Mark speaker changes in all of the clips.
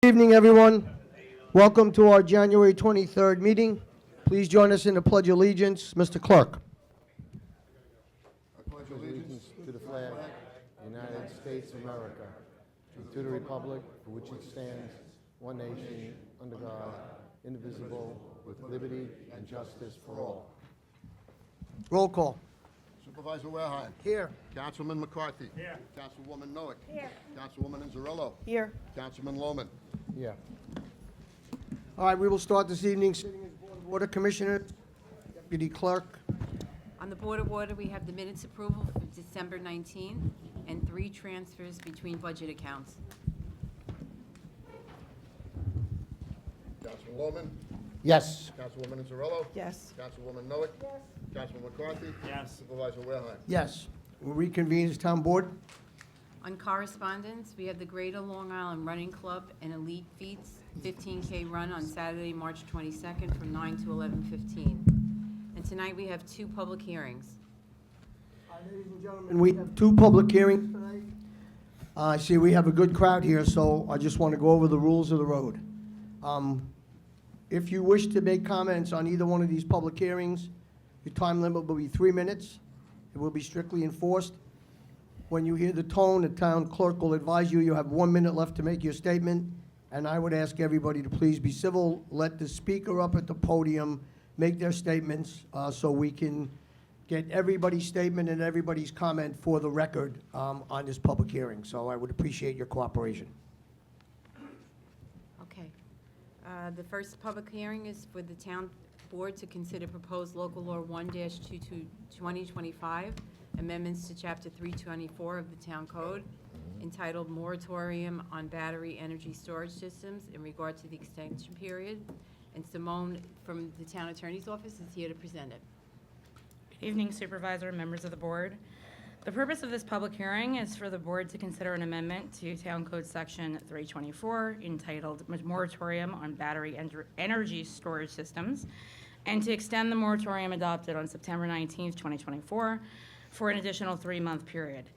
Speaker 1: Good evening, everyone. Welcome to our January 23rd meeting. Please join us in the Pledge of Allegiance. Mr. Clerk.
Speaker 2: Pledge allegiance to the flag of the United States of America, and to the republic for which it stands, one nation, under God, indivisible, with liberty and justice for all.
Speaker 1: Roll call.
Speaker 3: Supervisor Wareheim.
Speaker 1: Here.
Speaker 3: Councilman McCarthy. Here. Councilwoman Noack.
Speaker 4: Here.
Speaker 3: Councilwoman Inzarello.
Speaker 4: Here.
Speaker 3: Councilman Lohman.
Speaker 2: Yeah.
Speaker 1: All right, we will start this evening sitting as Board of Water Commissioner, Deputy Clerk.
Speaker 4: On the Board of Water, we have the minutes approval for December 19 and 3 transfers between budget accounts.
Speaker 3: Councilman Lohman.
Speaker 2: Yes.
Speaker 3: Councilwoman Inzarello.
Speaker 4: Yes.
Speaker 3: Councilwoman Noack. Yes. Councilman McCarthy.
Speaker 5: Yes.
Speaker 3: Supervisor Wareheim.
Speaker 1: Yes. We'll reconvene as Town Board.
Speaker 4: On correspondence, we have the Greater Long Island Running Club and Elite Feats 15K run on Saturday, March 22nd from 9 to 11:15. And tonight we have 2 public hearings.
Speaker 1: Ladies and gentlemen, we have 2 public hearings tonight. I see we have a good crowd here, so I just want to go over the rules of the road. If you wish to make comments on either one of these public hearings, your time limit will be 3 minutes. It will be strictly enforced. When you hear the tone, the town clerk will advise you you have 1 minute left to make your statement, and I would ask everybody to please be civil. Let the speaker up at the podium make their statements so we can get everybody's statement and everybody's comment for the record on this public hearing. So I would appreciate your cooperation.
Speaker 4: Okay. The first public hearing is for the Town Board to consider proposed Local Law 1-2025, amendments to Chapter 324 of the Town Code, entitled Moratorium on Battery Energy Storage Systems in regard to the extension period. And Simone from the Town Attorney's Office is here to present it.
Speaker 6: Good evening, Supervisor and members of the Board. The purpose of this public hearing is for the Board to consider an amendment to Town Code Section 324 entitled Moratorium on Battery Energy Storage Systems, and to extend the moratorium adopted on September 19th, 2024 for an additional 3-month period.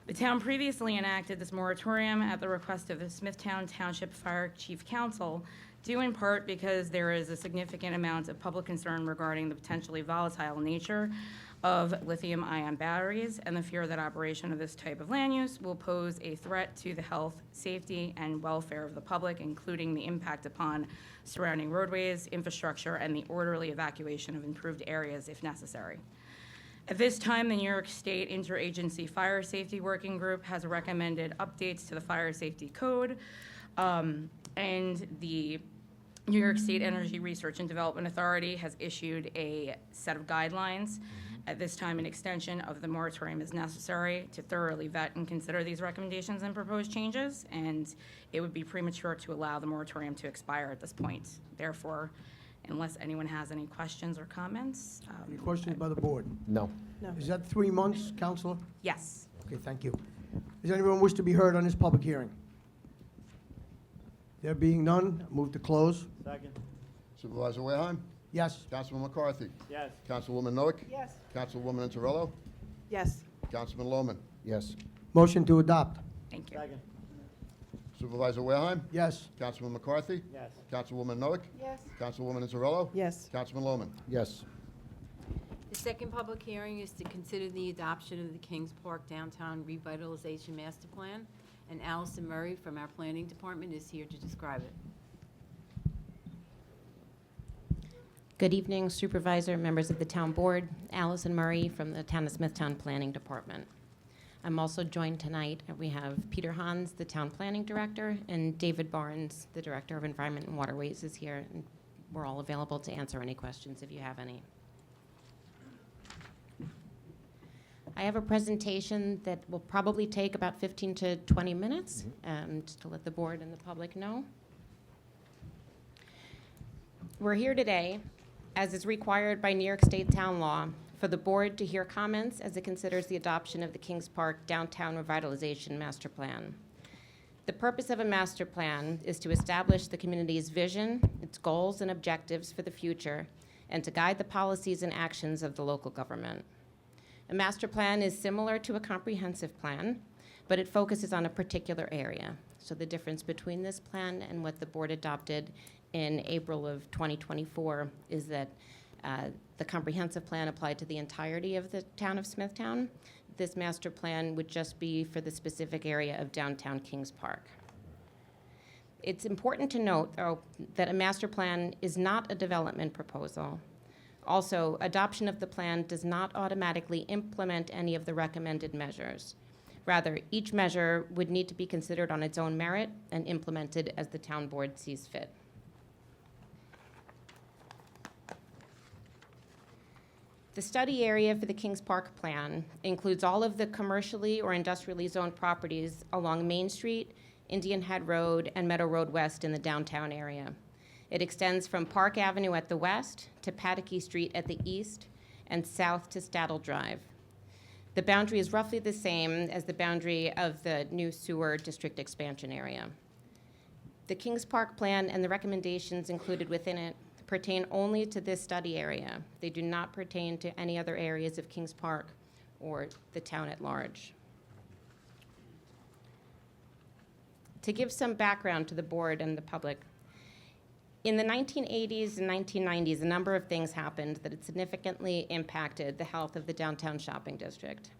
Speaker 6: The town previously enacted this moratorium at the request of the Smithtown Township Fire Chief Council, due in part because there is a significant amount of public concern regarding the potentially volatile nature of lithium-ion batteries and the fear that operation of this type of land use will pose a threat to the health, safety, and welfare of the public, including the impact upon surrounding roadways, infrastructure, and the orderly evacuation of improved areas if necessary. At this time, the New York State Interagency Fire Safety Working Group has recommended updates to the Fire Safety Code, and the New York State Energy Research and Development Authority has issued a set of guidelines. At this time, an extension of the moratorium is necessary to thoroughly vet and consider these recommendations and proposed changes, and it would be premature to allow the moratorium to expire at this point. Therefore, unless anyone has any questions or comments.
Speaker 1: Any questions by the board?
Speaker 2: No.
Speaker 1: Is that 3 months, Counselor?
Speaker 6: Yes.
Speaker 1: Okay, thank you. Does anyone wish to be heard on this public hearing? There being none, move to close.
Speaker 5: Second.
Speaker 3: Supervisor Wareheim.
Speaker 1: Yes.
Speaker 3: Councilman McCarthy.
Speaker 5: Yes.
Speaker 3: Councilwoman Noack.
Speaker 4: Yes.
Speaker 3: Councilwoman Inzarello.
Speaker 4: Yes.
Speaker 3: Councilman Lohman.
Speaker 2: Yes.
Speaker 1: Motion to adopt.
Speaker 6: Thank you.
Speaker 5: Second.
Speaker 3: Supervisor Wareheim.
Speaker 1: Yes.
Speaker 3: Councilman McCarthy.
Speaker 5: Yes.
Speaker 3: Councilwoman Noack.
Speaker 4: Yes.
Speaker 3: Councilwoman Inzarello.
Speaker 4: Yes.
Speaker 3: Councilman Lohman.
Speaker 2: Yes.
Speaker 4: The second public hearing is to consider the adoption of the Kings Park Downtown Revitalization Master Plan, and Allison Murray from our Planning Department is here to describe it.
Speaker 7: Good evening, Supervisor, members of the Town Board. Allison Murray from the Town of Smithtown Planning Department. I'm also joined tonight, we have Peter Hans, the Town Planning Director, and David Barnes, the Director of Environment and Waterways, is here. And we're all available to answer any questions if you have any. I have a presentation that will probably take about 15 to 20 minutes, just to let the board and the public know. We're here today, as is required by New York State Town Law, for the board to hear comments as it considers the adoption of the Kings Park Downtown Revitalization Master Plan. The purpose of a master plan is to establish the community's vision, its goals and objectives for the future, and to guide the policies and actions of the local government. A master plan is similar to a comprehensive plan, but it focuses on a particular area. So the difference between this plan and what the board adopted in April of 2024 is that the comprehensive plan applied to the entirety of the town of Smithtown. This master plan would just be for the specific area of downtown Kings Park. It's important to note, though, that a master plan is not a development proposal. Also, adoption of the plan does not automatically implement any of the recommended measures. Rather, each measure would need to be considered on its own merit and implemented as the town board sees fit. The study area for the Kings Park plan includes all of the commercially or industrially zoned properties along Main Street, Indian Head Road, and Meadow Road West in the downtown area. It extends from Park Avenue at the west to Pataky Street at the east and south to Staddle Drive. The boundary is roughly the same as the boundary of the new sewer district expansion area. The Kings Park plan and the recommendations included within it pertain only to this study area. They do not pertain to any other areas of Kings Park or the town at large. To give some background to the board and the public, in the 1980s and 1990s, a number of things happened that had significantly impacted the health of the downtown shopping district.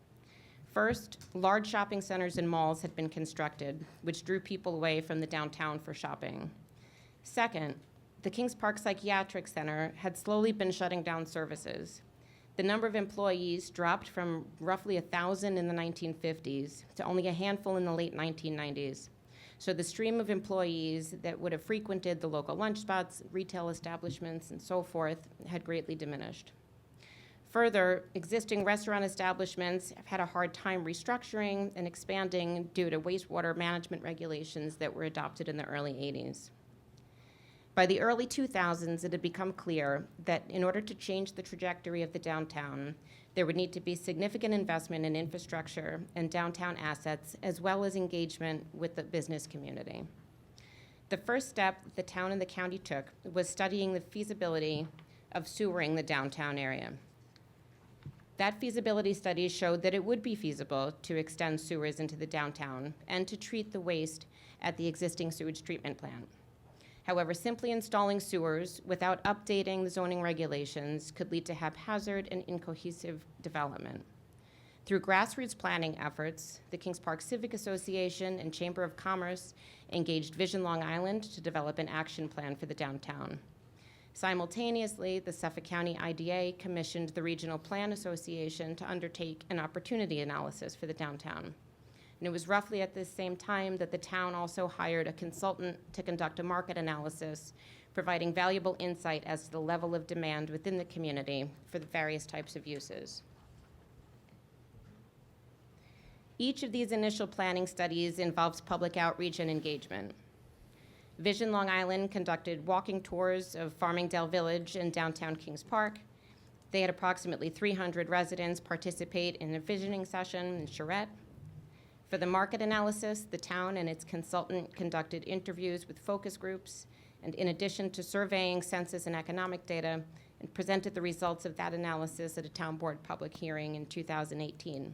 Speaker 7: First, large shopping centers and malls had been constructed, which drew people away from the downtown for shopping. Second, the Kings Park Psychiatric Center had slowly been shutting down services. The number of employees dropped from roughly 1,000 in the 1950s to only a handful in the late 1990s. So the stream of employees that would have frequented the local lunch spots, retail establishments, and so forth had greatly diminished. Further, existing restaurant establishments have had a hard time restructuring and expanding due to wastewater management regulations that were adopted in the early 80s. By the early 2000s, it had become clear that in order to change the trajectory of the downtown, there would need to be significant investment in infrastructure and downtown assets, as well as engagement with the business community. The first step the town and the county took was studying the feasibility of sewering the downtown area. That feasibility study showed that it would be feasible to extend sewers into the downtown and to treat the waste at the existing sewage treatment plant. However, simply installing sewers without updating the zoning regulations could lead to haphazard and incohesive development. Through grassroots planning efforts, the Kings Park Civic Association and Chamber of Commerce engaged Vision Long Island to develop an action plan for the downtown. Simultaneously, the Suffolk County IDA commissioned the Regional Plan Association to undertake an opportunity analysis for the downtown. And it was roughly at this same time that the town also hired a consultant to conduct a market analysis, providing valuable insight as to the level of demand within the community for the various types of uses. Each of these initial planning studies involves public outreach and engagement. Vision Long Island conducted walking tours of Farmingdale Village and downtown Kings Park. They had approximately 300 residents participate in a visioning session in Charette. For the market analysis, the town and its consultant conducted interviews with focus groups, and in addition to surveying census and economic data, and presented the results of that analysis at a town board public hearing in 2018.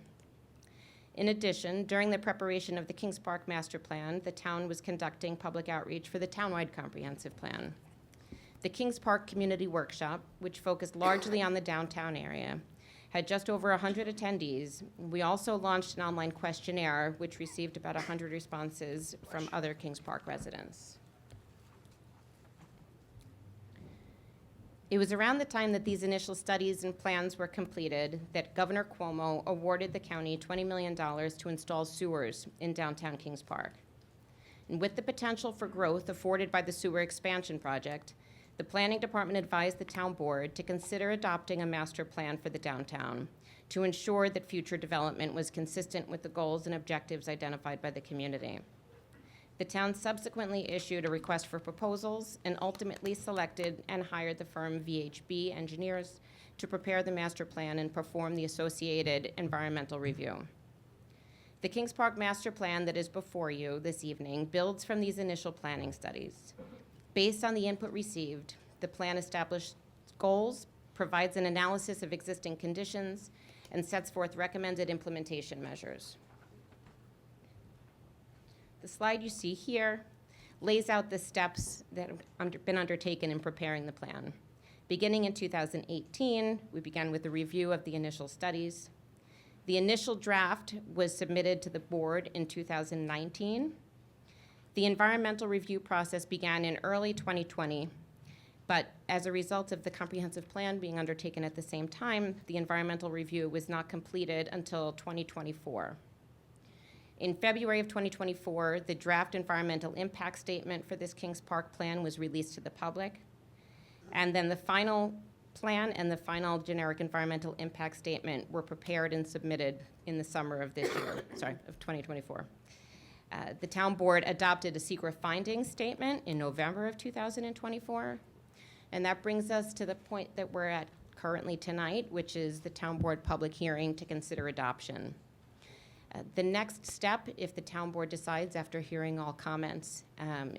Speaker 7: In addition, during the preparation of the Kings Park Master Plan, the town was conducting public outreach for the townwide comprehensive plan. The Kings Park Community Workshop, which focused largely on the downtown area, had just over 100 attendees. We also launched an online questionnaire, which received about 100 responses from other Kings Park residents. It was around the time that these initial studies and plans were completed that Governor Cuomo awarded the county $20 million to install sewers in downtown Kings Park. And with the potential for growth afforded by the sewer expansion project, the planning department advised the town board to consider adopting a master plan for the downtown to ensure that future development was consistent with the goals and objectives identified by the community. The town subsequently issued a request for proposals and ultimately selected and hired the firm VHB Engineers to prepare the master plan and perform the associated environmental review. The Kings Park Master Plan that is before you this evening builds from these initial planning studies. Based on the input received, the plan established goals, provides an analysis of existing conditions, and sets forth recommended implementation measures. The slide you see here lays out the steps that have been undertaken in preparing the plan. Beginning in 2018, we began with a review of the initial studies. The initial draft was submitted to the board in 2019. The environmental review process began in early 2020, but as a result of the comprehensive plan being undertaken at the same time, the environmental review was not completed until 2024. In February of 2024, the draft environmental impact statement for this Kings Park plan was released to the public. And then the final plan and the final generic environmental impact statement were prepared and submitted in the summer of this year, of 2024. The town board adopted a secret findings statement in November of 2024. And that brings us to the point that we're at currently tonight, which is the town board public hearing to consider adoption. The next step, if the town board decides after hearing all comments,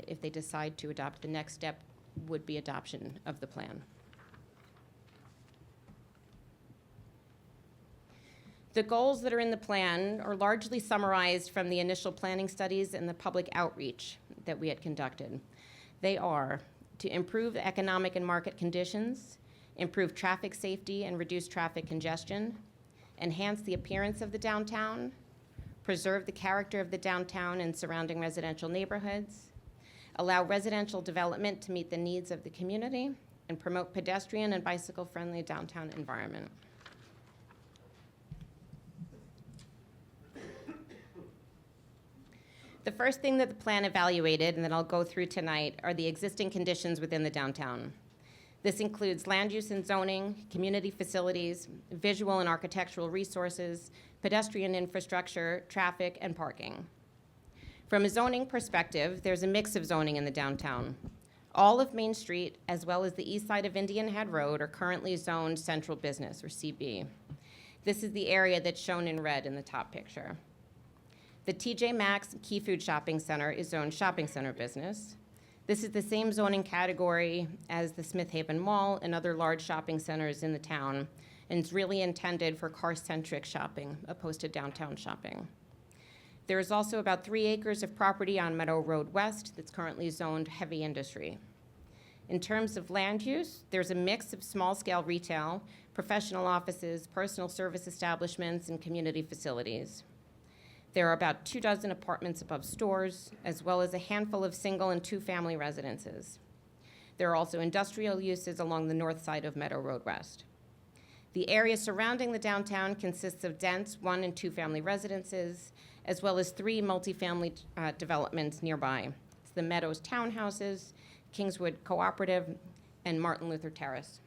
Speaker 7: if they decide to adopt, the next step would be adoption of the plan. The goals that are in the plan are largely summarized from the initial planning studies and the public outreach that we had conducted. They are to improve economic and market conditions, improve traffic safety and reduce traffic congestion, enhance the appearance of the downtown, preserve the character of the downtown and surrounding residential neighborhoods, allow residential development to meet the needs of the community, and promote pedestrian and bicycle-friendly downtown environment. The first thing that the plan evaluated, and that I'll go through tonight, are the existing conditions within the downtown. This includes land use and zoning, community facilities, visual and architectural resources, pedestrian infrastructure, traffic, and parking. From a zoning perspective, there's a mix of zoning in the downtown. All of Main Street, as well as the east side of Indian Head Road, are currently zoned central business, or CB. This is the area that's shown in red in the top picture. The TJ Maxx Key Food Shopping Center is zoned shopping center business. This is the same zoning category as the Smith Haven Mall and other large shopping centers in the town, and it's really intended for car-centric shopping opposed to downtown shopping. There is also about 3 acres of property on Meadow Road West that's currently zoned heavy industry. In terms of land use, there's a mix of small-scale retail, professional offices, personal service establishments, and community facilities. There are about 24 apartments above stores, as well as a handful of single and two-family residences. There are also industrial uses along the north side of Meadow Road West. The area surrounding the downtown consists of dense 1- and 2-family residences, as well as 3 multifamily developments nearby. It's the Meadows Townhouses, Kingswood Cooperative, and Martin Luther Terrace.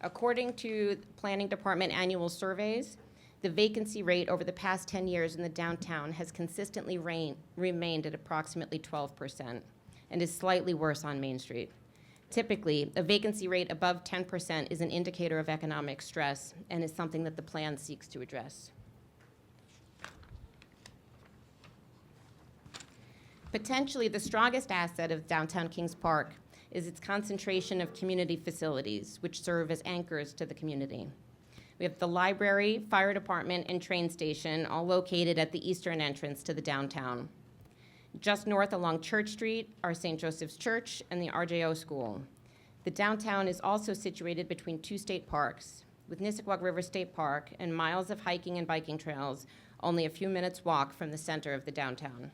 Speaker 7: According to Planning Department annual surveys, the vacancy rate over the past 10 years in the downtown has consistently remained at approximately 12% and is slightly worse on Main Street. Typically, a vacancy rate above 10% is an indicator of economic stress and is something that the plan seeks to address. Potentially the strongest asset of downtown Kings Park is its concentration of community facilities, which serve as anchors to the community. We have the library, fire department, and train station, all located at the eastern entrance to the downtown. Just north along Church Street are St. Joseph's Church and the RJO School. The downtown is also situated between 2 state parks, with Nissequogue River State Park and miles of hiking and biking trails, only a few minutes' walk from the center of the downtown.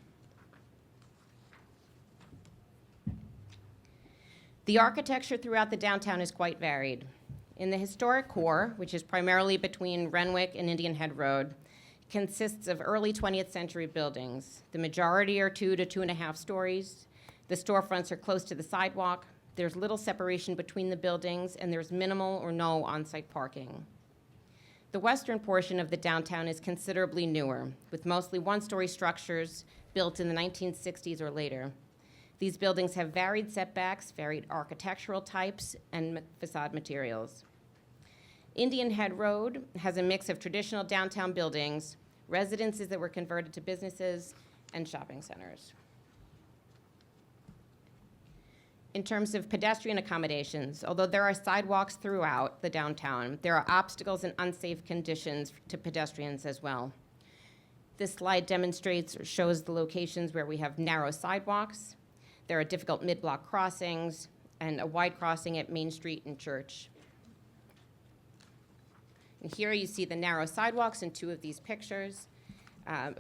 Speaker 7: The architecture throughout the downtown is quite varied. In the historic core, which is primarily between Renwick and Indian Head Road, consists of early 20th century buildings. The majority are 2 to 2.5 stories. The storefronts are close to the sidewalk. There's little separation between the buildings, and there's minimal or no on-site parking. The western portion of the downtown is considerably newer, with mostly 1-story structures built in the 1960s or later. These buildings have varied setbacks, varied architectural types, and facade materials. Indian Head Road has a mix of traditional downtown buildings, residences that were converted to businesses, and shopping centers. In terms of pedestrian accommodations, although there are sidewalks throughout the downtown, there are obstacles and unsafe conditions to pedestrians as well. This slide demonstrates or shows the locations where we have narrow sidewalks. There are difficult mid-block crossings and a wide crossing at Main Street and Church. And here you see the narrow sidewalks in two of these pictures,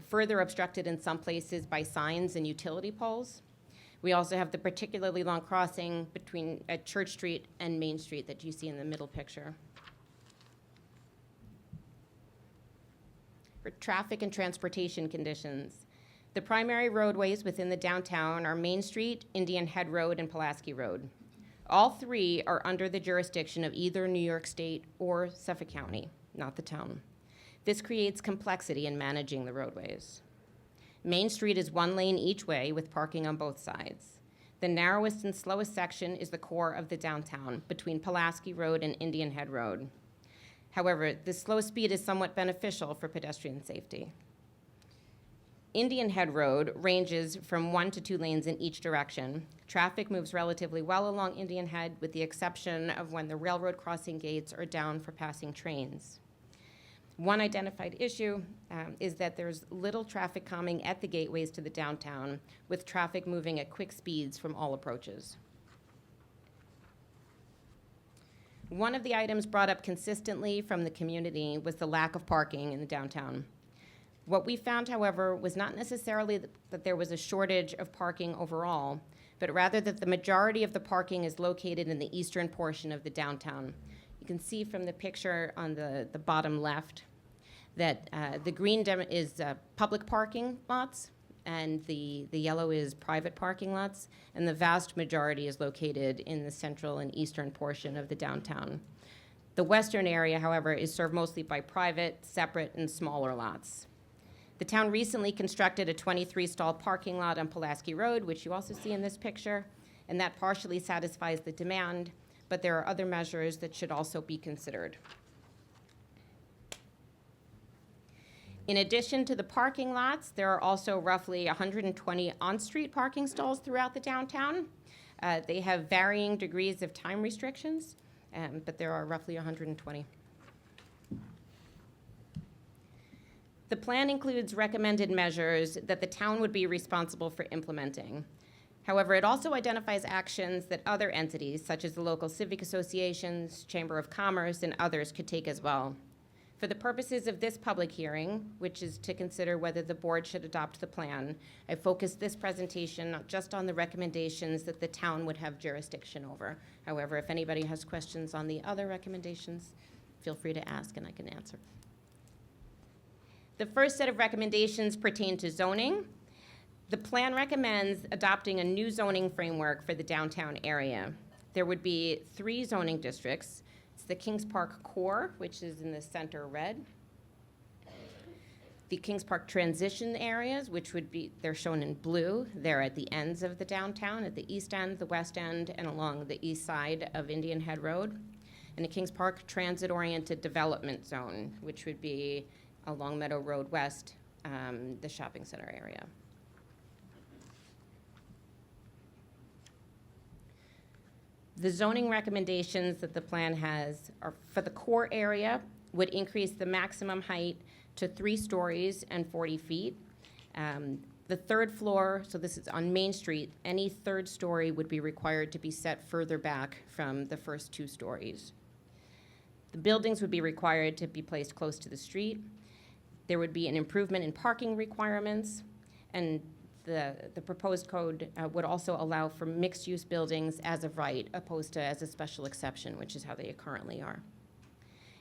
Speaker 7: further obstructed in some places by signs and utility poles. We also have the particularly long crossing between Church Street and Main Street that you see in the middle picture. For traffic and transportation conditions, the primary roadways within the downtown are Main Street, Indian Head Road, and Pulaski Road. All three are under the jurisdiction of either New York State or Suffolk County, not the town. This creates complexity in managing the roadways. Main Street is one lane each way with parking on both sides. The narrowest and slowest section is the core of the downtown between Pulaski Road and Indian Head Road. However, the slow speed is somewhat beneficial for pedestrian safety. Indian Head Road ranges from 1 to 2 lanes in each direction. Traffic moves relatively well along Indian Head with the exception of when the railroad crossing gates are down for passing trains. One identified issue is that there's little traffic calming at the gateways to the downtown, with traffic moving at quick speeds from all approaches. One of the items brought up consistently from the community was the lack of parking in the downtown. What we found, however, was not necessarily that there was a shortage of parking overall, but rather that the majority of the parking is located in the eastern portion of the downtown. You can see from the picture on the bottom left that the green is public parking lots, and the yellow is private parking lots, and the vast majority is located in the central and eastern portion of the downtown. The western area, however, is served mostly by private, separate, and smaller lots. The town recently constructed a 23-stall parking lot on Pulaski Road, which you also see in this picture, and that partially satisfies the demand, but there are other measures that should also be considered. In addition to the parking lots, there are also roughly 120 on-street parking stalls throughout the downtown. They have varying degrees of time restrictions, but there are roughly 120. The plan includes recommended measures that the town would be responsible for implementing. However, it also identifies actions that other entities, such as the local civic associations, Chamber of Commerce, and others could take as well. For the purposes of this public hearing, which is to consider whether the board should adopt the plan, I focused this presentation not just on the recommendations that the town would have jurisdiction over. However, if anybody has questions on the other recommendations, feel free to ask and I can answer. The first set of recommendations pertain to zoning. The plan recommends adopting a new zoning framework for the downtown area. There would be 3 zoning districts. It's the Kings Park Core, which is in the center red. The Kings Park transition areas, which would be, they're shown in blue. They're at the ends of the downtown, at the east end, the west end, and along the east side of Indian Head Road. And the Kings Park transit-oriented development zone, which would be along Meadow Road West, the shopping center area. The zoning recommendations that the plan has are for the core area would increase the maximum height to 3 stories and 40 feet. The third floor, so this is on Main Street, any third story would be required to be set further back from the first 2 stories. The buildings would be required to be placed close to the street. There would be an improvement in parking requirements, and the proposed code would also allow for mixed-use buildings as of right, opposed to as a special exception, which is how they currently are.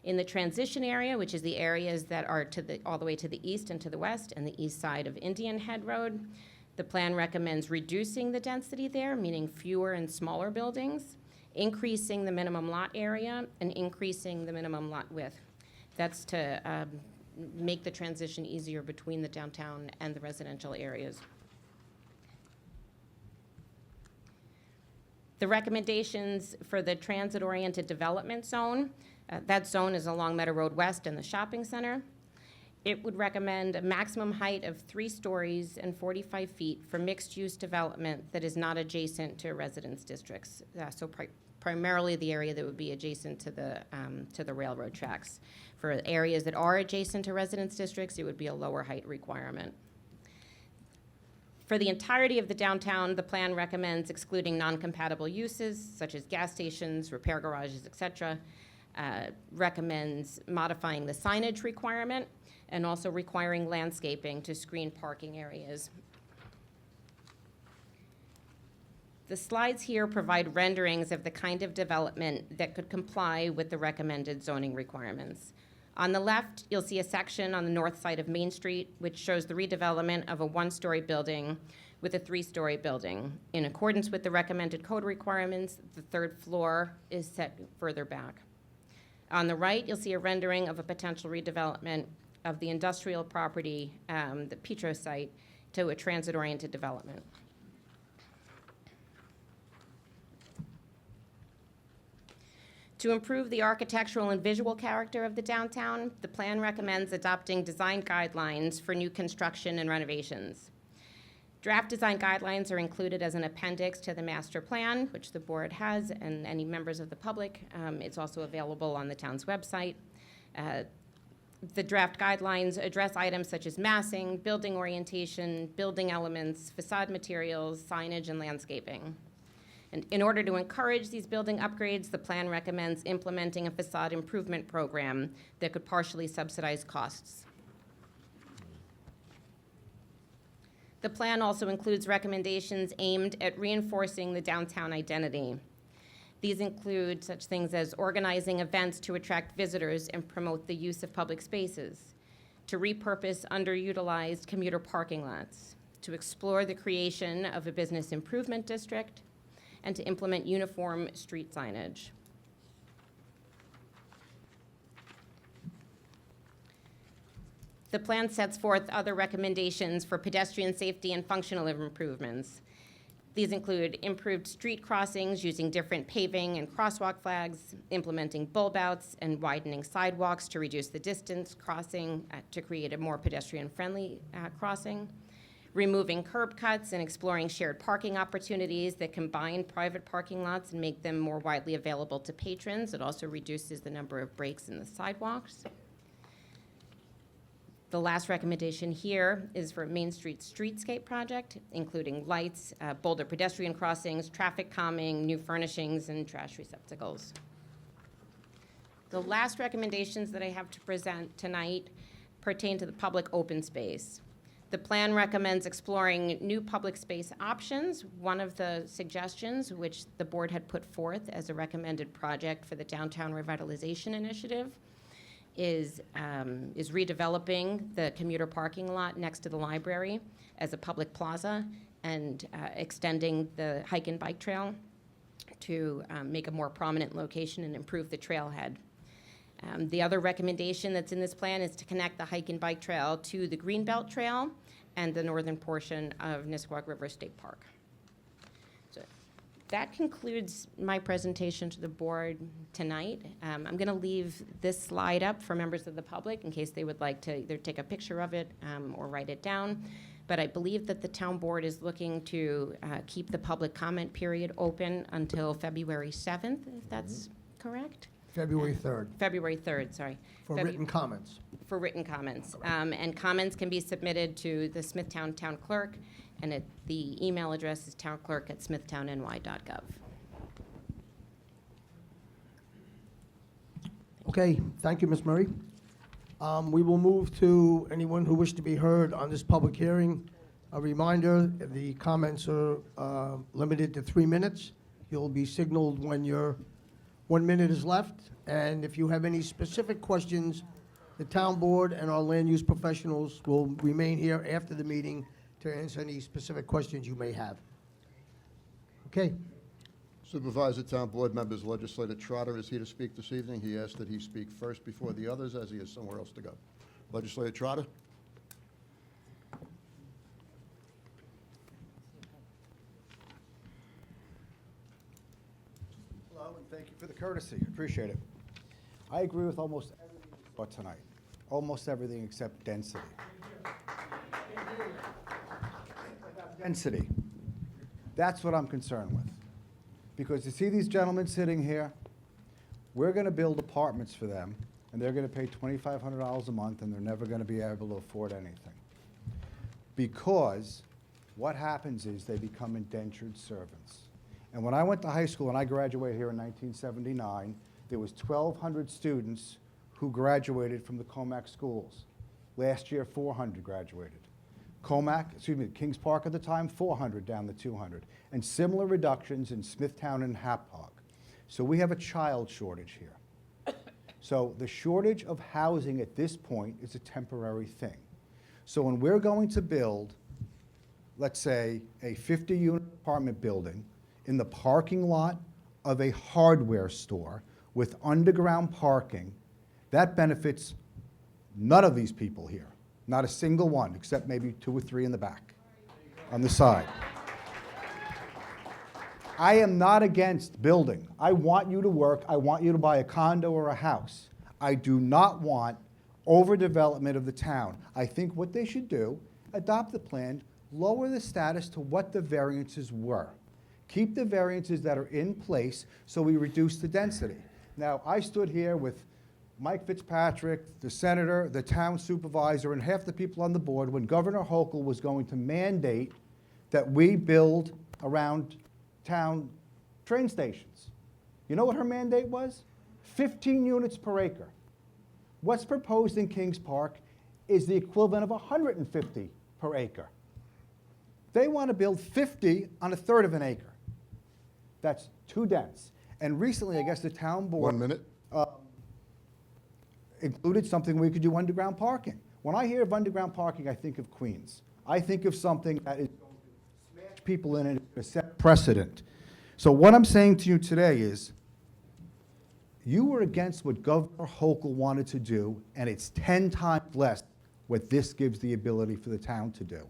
Speaker 7: In the transition area, which is the areas that are all the way to the east and to the west and the east side of Indian Head Road, the plan recommends reducing the density there, meaning fewer and smaller buildings, increasing the minimum lot area, and increasing the minimum lot width. That's to make the transition easier between the downtown and the residential areas. The recommendations for the transit-oriented development zone, that zone is along Meadow Road West and the shopping center. It would recommend a maximum height of 3 stories and 45 feet for mixed-use development that is not adjacent to residence districts, so primarily the area that would be adjacent to the railroad tracks. For areas that are adjacent to residence districts, it would be a lower height requirement. For the entirety of the downtown, the plan recommends excluding non-compatible uses such as gas stations, repair garages, et cetera. Recommends modifying the signage requirement and also requiring landscaping to screen parking areas. The slides here provide renderings of the kind of development that could comply with the recommended zoning requirements. On the left, you'll see a section on the north side of Main Street, which shows the redevelopment of a one-story building with a three-story building. In accordance with the recommended code requirements, the third floor is set further back. On the right, you'll see a rendering of a potential redevelopment of the industrial property, the Petro site, to a transit-oriented development. To improve the architectural and visual character of the downtown, the plan recommends adopting design guidelines for new construction and renovations. Draft design guidelines are included as an appendix to the master plan, which the board has, and any members of the public. It's also available on the town's website. The draft guidelines address items such as massing, building orientation, building elements, facade materials, signage, and landscaping. And in order to encourage these building upgrades, the plan recommends implementing a facade improvement program that could partially subsidize costs. The plan also includes recommendations aimed at reinforcing the downtown identity. These include such things as organizing events to attract visitors and promote the use of public spaces, to repurpose underutilized commuter parking lots, to explore the creation of a business improvement district, and to implement uniform street signage. The plan sets forth other recommendations for pedestrian safety and functional improvements. These include improved street crossings using different paving and crosswalk flags, implementing bulb outs and widening sidewalks to reduce the distance crossing to create a more pedestrian-friendly crossing, removing curb cuts and exploring shared parking opportunities that combine private parking lots and make them more widely available to patrons. It also reduces the number of breaks in the sidewalks. The last recommendation here is for Main Street streetscape project, including lights, bolder pedestrian crossings, traffic calming, new furnishings, and trash receptacles. The last recommendations that I have to present tonight pertain to the public open space. The plan recommends exploring new public space options. One of the suggestions, which the board had put forth as a recommended project for the Downtown Revitalization Initiative, is redeveloping the commuter parking lot next to the library as a public plaza and extending the hike and bike trail to make a more prominent location and improve the trailhead. The other recommendation that's in this plan is to connect the hike and bike trail to the Greenbelt Trail and the northern portion of Nisswauk River State Park. So that concludes my presentation to the board tonight. I'm going to leave this slide up for members of the public in case they would like to either take a picture of it or write it down. But I believe that the town board is looking to keep the public comment period open until February 7th, if that's correct?
Speaker 1: February 3rd,
Speaker 7: February 3rd, sorry.
Speaker 1: for written comments.
Speaker 7: For written comments. And comments can be submitted to the Smithtown Town Clerk, and the email address is townclerk@smithtownny.gov.
Speaker 1: Okay, thank you, Ms. Murray. We will move to anyone who wishes to be heard on this public hearing. A reminder, the comments are limited to 3 minutes. You'll be signaled when your 1 minute is left, and if you have any specific questions, the town board and our land use professionals will remain here after the meeting to answer any specific questions you may have. Okay,
Speaker 3: Supervisor, Town Board members, Legislator Trotter is here to speak this evening. He asked that he speak first before the others, as he has somewhere else to go. Legislator Trotter?
Speaker 5: Hello, and thank you for the courtesy. Appreciate it. I agree with almost everything you saw tonight. Almost everything except density. Density. That's what I'm concerned with. Because you see these gentlemen sitting here, we're gonna build apartments for them, and they're gonna pay $2,500 a month, and they're never gonna be able to afford anything. Because what happens is they become indentured servants. And when I went to high school, and I graduated here in 1979, there was 1,200 students who graduated from the Comac schools. Last year, 400 graduated. Kings Park at the time, 400 down to 200. And similar reductions in Smithtown and Hapog. So we have a child shortage here. So the shortage of housing at this point is a temporary thing. So when we're going to build, let's say, a 50-unit apartment building in the parking lot of a hardware store with underground parking, that benefits none of these people here. Not a single one, except maybe 2 or 3 in the back, on the side. I am not against building. I want you to work. I want you to buy a condo or a house. I do not want overdevelopment of the town. I think what they should do, adopt the plan, lower the status to what the variances were. Keep the variances that are in place so we reduce the density. Now, I stood here with Mike Fitzpatrick, the senator, the town supervisor, and half the people on the board when Governor Hochul was going to mandate that we build around town train stations. You know what her mandate was? 15 units per acre. What's proposed in Kings Park is the equivalent of 150 per acre. They want to build 50 on a third of an acre. That's too dense. And recently, I guess the town board
Speaker 3: 1 minute.
Speaker 5: included something where we could do underground parking. When I hear of underground parking, I think of Queens. I think of something that is going to smash people in and set precedent. So what I'm saying to you today is, you were against what Governor Hochul wanted to do, and it's 10 times less what this gives the ability for the town to do.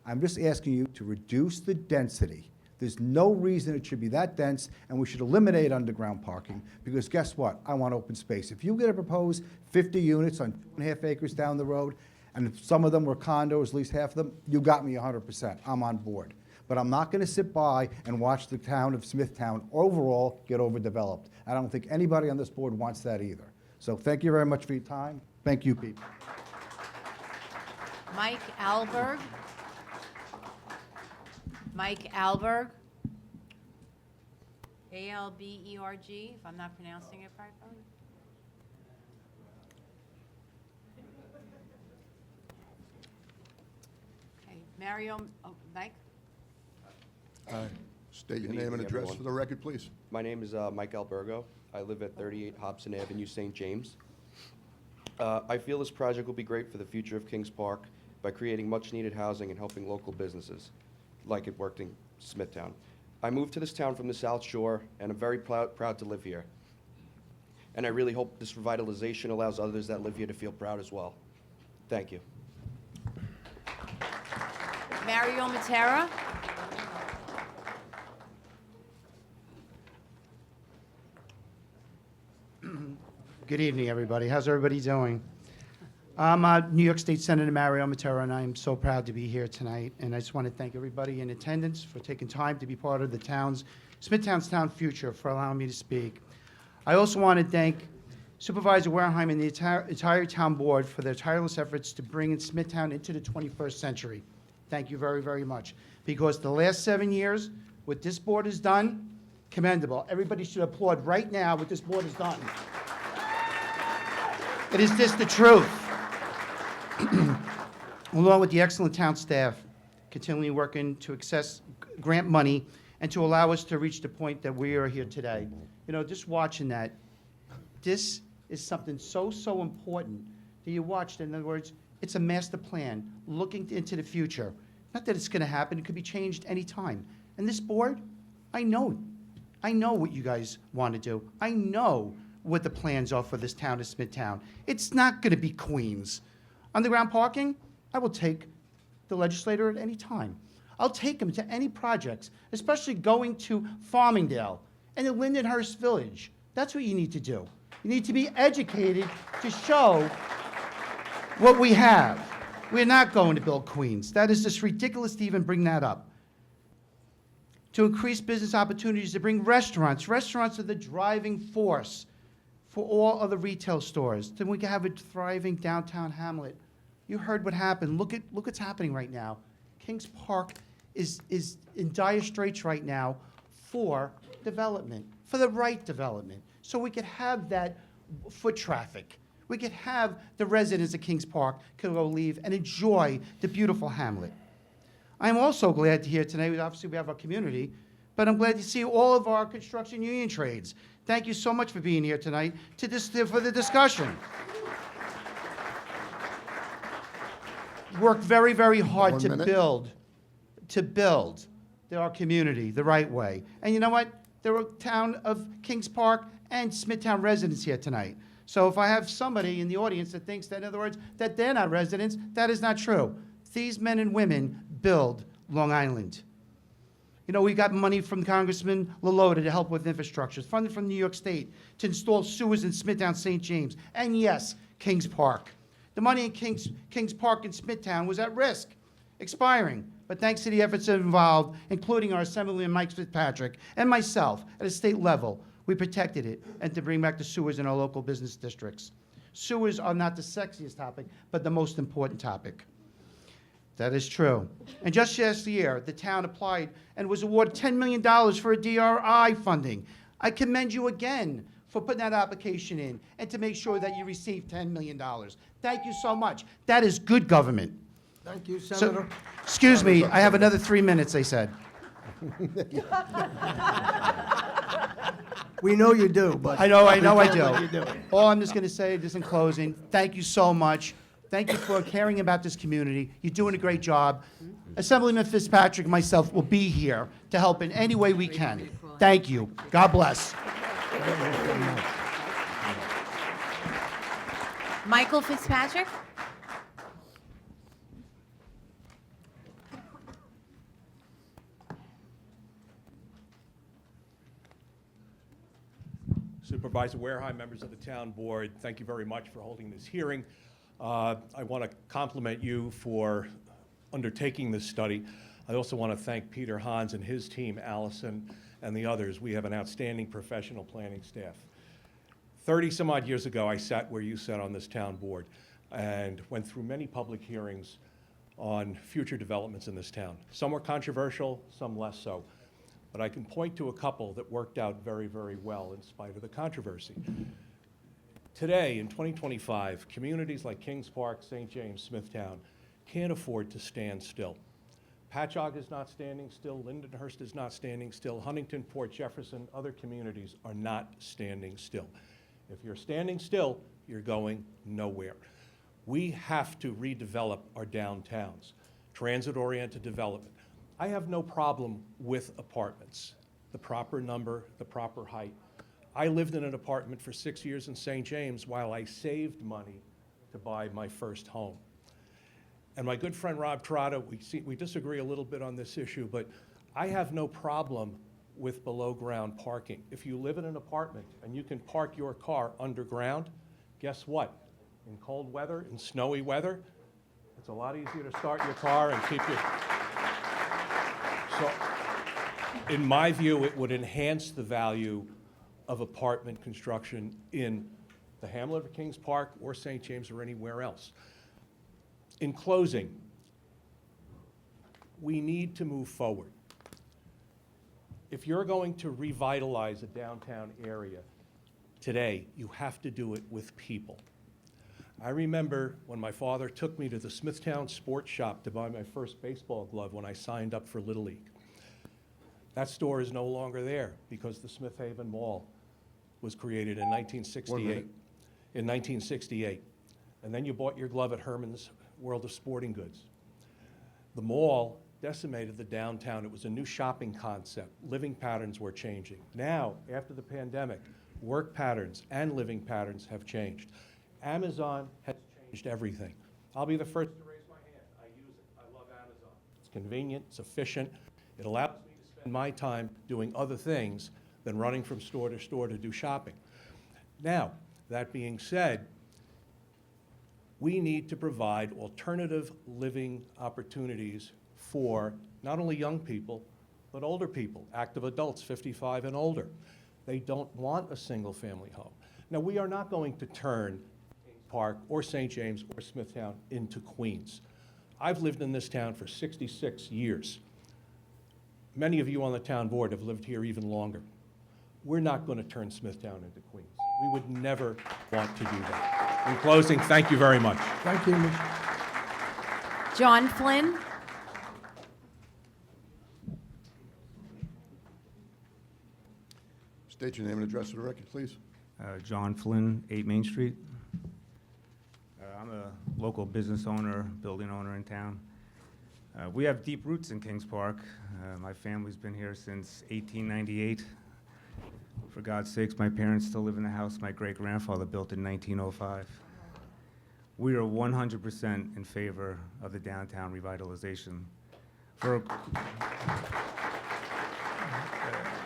Speaker 5: I'm just asking you to reduce the density. There's no reason it should be that dense, and we should eliminate underground parking, because guess what? I want open space. If you get to propose 50 units on 2.5 acres down the road, and if some of them were condos, at least half of them, you got me 100%. I'm on board. But I'm not going to sit by and watch the town of Smithtown overall get overdeveloped. I don't think anybody on this board wants that either. So thank you very much for your time. Thank you, people.
Speaker 4: Mike Alberg. Mike Alberg. A-L-B-E-R-G, if I'm not pronouncing it properly. Okay, Mario, Mike?
Speaker 3: State your
Speaker 8: Good
Speaker 3: name and
Speaker 8: evening,
Speaker 3: address
Speaker 8: everyone.
Speaker 3: for the record, please.
Speaker 8: My name is Mike Albergo. I live at 38 Hobson Avenue, St. James. I feel this project will be great for the future of Kings Park by creating much-needed housing and helping local businesses, like it worked in Smithtown. I moved to this town from the South Shore, and I'm very proud to live here. And I really hope this revitalization allows others that live here to feel proud as well. Thank you.
Speaker 4: Mario Matera?
Speaker 9: Good evening, everybody. How's everybody doing? I'm New York State Senator Mario Matera, and I'm so proud to be here tonight. And I just want to thank everybody in attendance for taking time to be part of the Smithtown's town future, for allowing me to speak. I also want to thank Supervisor Wareheim and the entire town board for their tireless efforts to bring in Smithtown into the 21st century. Thank you very, very much. Because the last 7 years, what this board has done, commendable. Everybody should applaud right now what this board has done. It is just the truth. Along with the excellent town staff, continually working to access grant money and to allow us to reach the point that we are here today. You know, just watching that, this is something so, so important that you watched. In other words, it's a master plan looking into the future. Not that it's going to happen. It could be changed anytime. And this board, I know what you guys want to do. I know what the plans are for this town of Smithtown. It's not going to be Queens. Underground parking, I will take the legislator at any time. I'll take him to any projects, especially going to Farmingdale and the Lindenhurst Village. That's what you need to do. You need to be educated to show what we have. We're not going to build Queens. That is just ridiculous to even bring that up. to increase business opportunities, to bring restaurants. Restaurants are the driving force for all other retail stores. Then we can have a thriving downtown hamlet. You heard what happened. Look what's happening right now. Kings Park is in dire straits right now for development, for the right development. So we could have that foot traffic. We could have the residents of Kings Park could go leave and enjoy the beautiful hamlet. I'm also glad to hear tonight, obviously we have our community, but I'm glad to see all of our construction union trades. Thank you so much for being here tonight for the discussion. Worked very, very hard
Speaker 3: 1
Speaker 9: to
Speaker 3: minute.
Speaker 9: build our community the right way. And you know what? There are town of Kings Park and Smithtown residents here tonight. So if I have somebody in the audience that thinks that, in other words, that they're not residents, that is not true. These men and women build Long Island. You know, we got money from Congressman LaLota to help with infrastructure, funded from New York State to install sewers in Smithtown, St. James, and yes, Kings Park. The money in Kings Park and Smithtown was at risk, expiring. But thanks to the efforts involved, including our Assemblyman Mike Fitzpatrick and myself at a state level, we protected it and to bring back the sewers in our local business districts. Sewers are not the sexiest topic, but the most important topic. That is true. And just last year, the town applied and was awarded $10 million for a DRI funding. I commend you again for putting that application in and to make sure that you receive $10 million. Thank you so much. That is good government.
Speaker 1: Thank you,
Speaker 9: So,
Speaker 1: Senator.
Speaker 9: excuse me, I have another 3 minutes, they said.
Speaker 1: We know you do, but.
Speaker 9: I know I
Speaker 1: You
Speaker 9: do.
Speaker 1: do.
Speaker 9: All I'm just going to say, just in closing, thank you so much. Thank you for caring about this community. You're doing a great job. Assemblyman Fitzpatrick and myself will be here to help in any way we can. Thank you. God bless.
Speaker 4: Michael Fitzpatrick?
Speaker 10: Supervisor Wareheim, members of the town board, thank you very much for holding this hearing. I want to compliment you for undertaking this study. I also want to thank Peter Hans and his team, Allison, and the others. We have an outstanding professional planning staff. 30-some-odd years ago, I sat where you sat on this town board and went through many public hearings on future developments in this town. Some were controversial, some less so. But I can point to a couple that worked out very, very well in spite of the controversy. Today, in 2025, communities like Kings Park, St. James, Smithtown can't afford to stand still. Patchogue is not standing still, Lindenhurst is not standing still, Huntington, Port Jefferson, other communities are not standing still. If you're standing still, you're going nowhere. We have to redevelop our downtowns, transit-oriented development. I have no problem with apartments, the proper number, the proper height. I lived in an apartment for 6 years in St. James while I saved money to buy my first home. And my good friend Rob Trotta, we disagree a little bit on this issue, but I have no problem with below-ground parking. If you live in an apartment and you can park your car underground, guess what? In cold weather, in snowy weather, it's a lot easier to start your car and keep your... So, in my view, it would enhance the value of apartment construction in the hamlet of Kings Park or St. James or anywhere else. In closing, we need to move forward. If you're going to revitalize a downtown area today, you have to do it with people. I remember when my father took me to the Smithtown Sports Shop to buy my first baseball glove when I signed up for Little League. That store is no longer there because the Smith Haven Mall was created in 1968. And then you bought your glove at Herman's World of Sporting Goods. The mall decimated the downtown. It was a new shopping concept. Living patterns were changing. Now, after the pandemic, work patterns and living patterns have changed. Amazon has changed everything. I'll be the first to raise my hand. I use it. I love Amazon. It's convenient. It's efficient. It allows me to spend my time doing other things than running from store to do shopping. Now, that being said, we need to provide alternative living opportunities for not only young people, but older people, active adults, 55 and older. They don't want a single-family home. Now, we are not going to turn Park or St. James or Smithtown into Queens. I've lived in this town for 66 years. Many of you on the town board have lived here even longer. We're not going to turn Smithtown into Queens. We would never want to do that. In closing, thank you very much.
Speaker 1: Thank you, Ms.
Speaker 4: John Flynn?
Speaker 3: State your name and address for the record, please.
Speaker 11: John Flynn, 8 Main Street. I'm a local business owner, building owner in town. We have deep roots in Kings Park. My family's been here since 1898. For God's sakes, my parents still live in the house my great-grandfather built in 1905. We are 100% in favor of the downtown revitalization.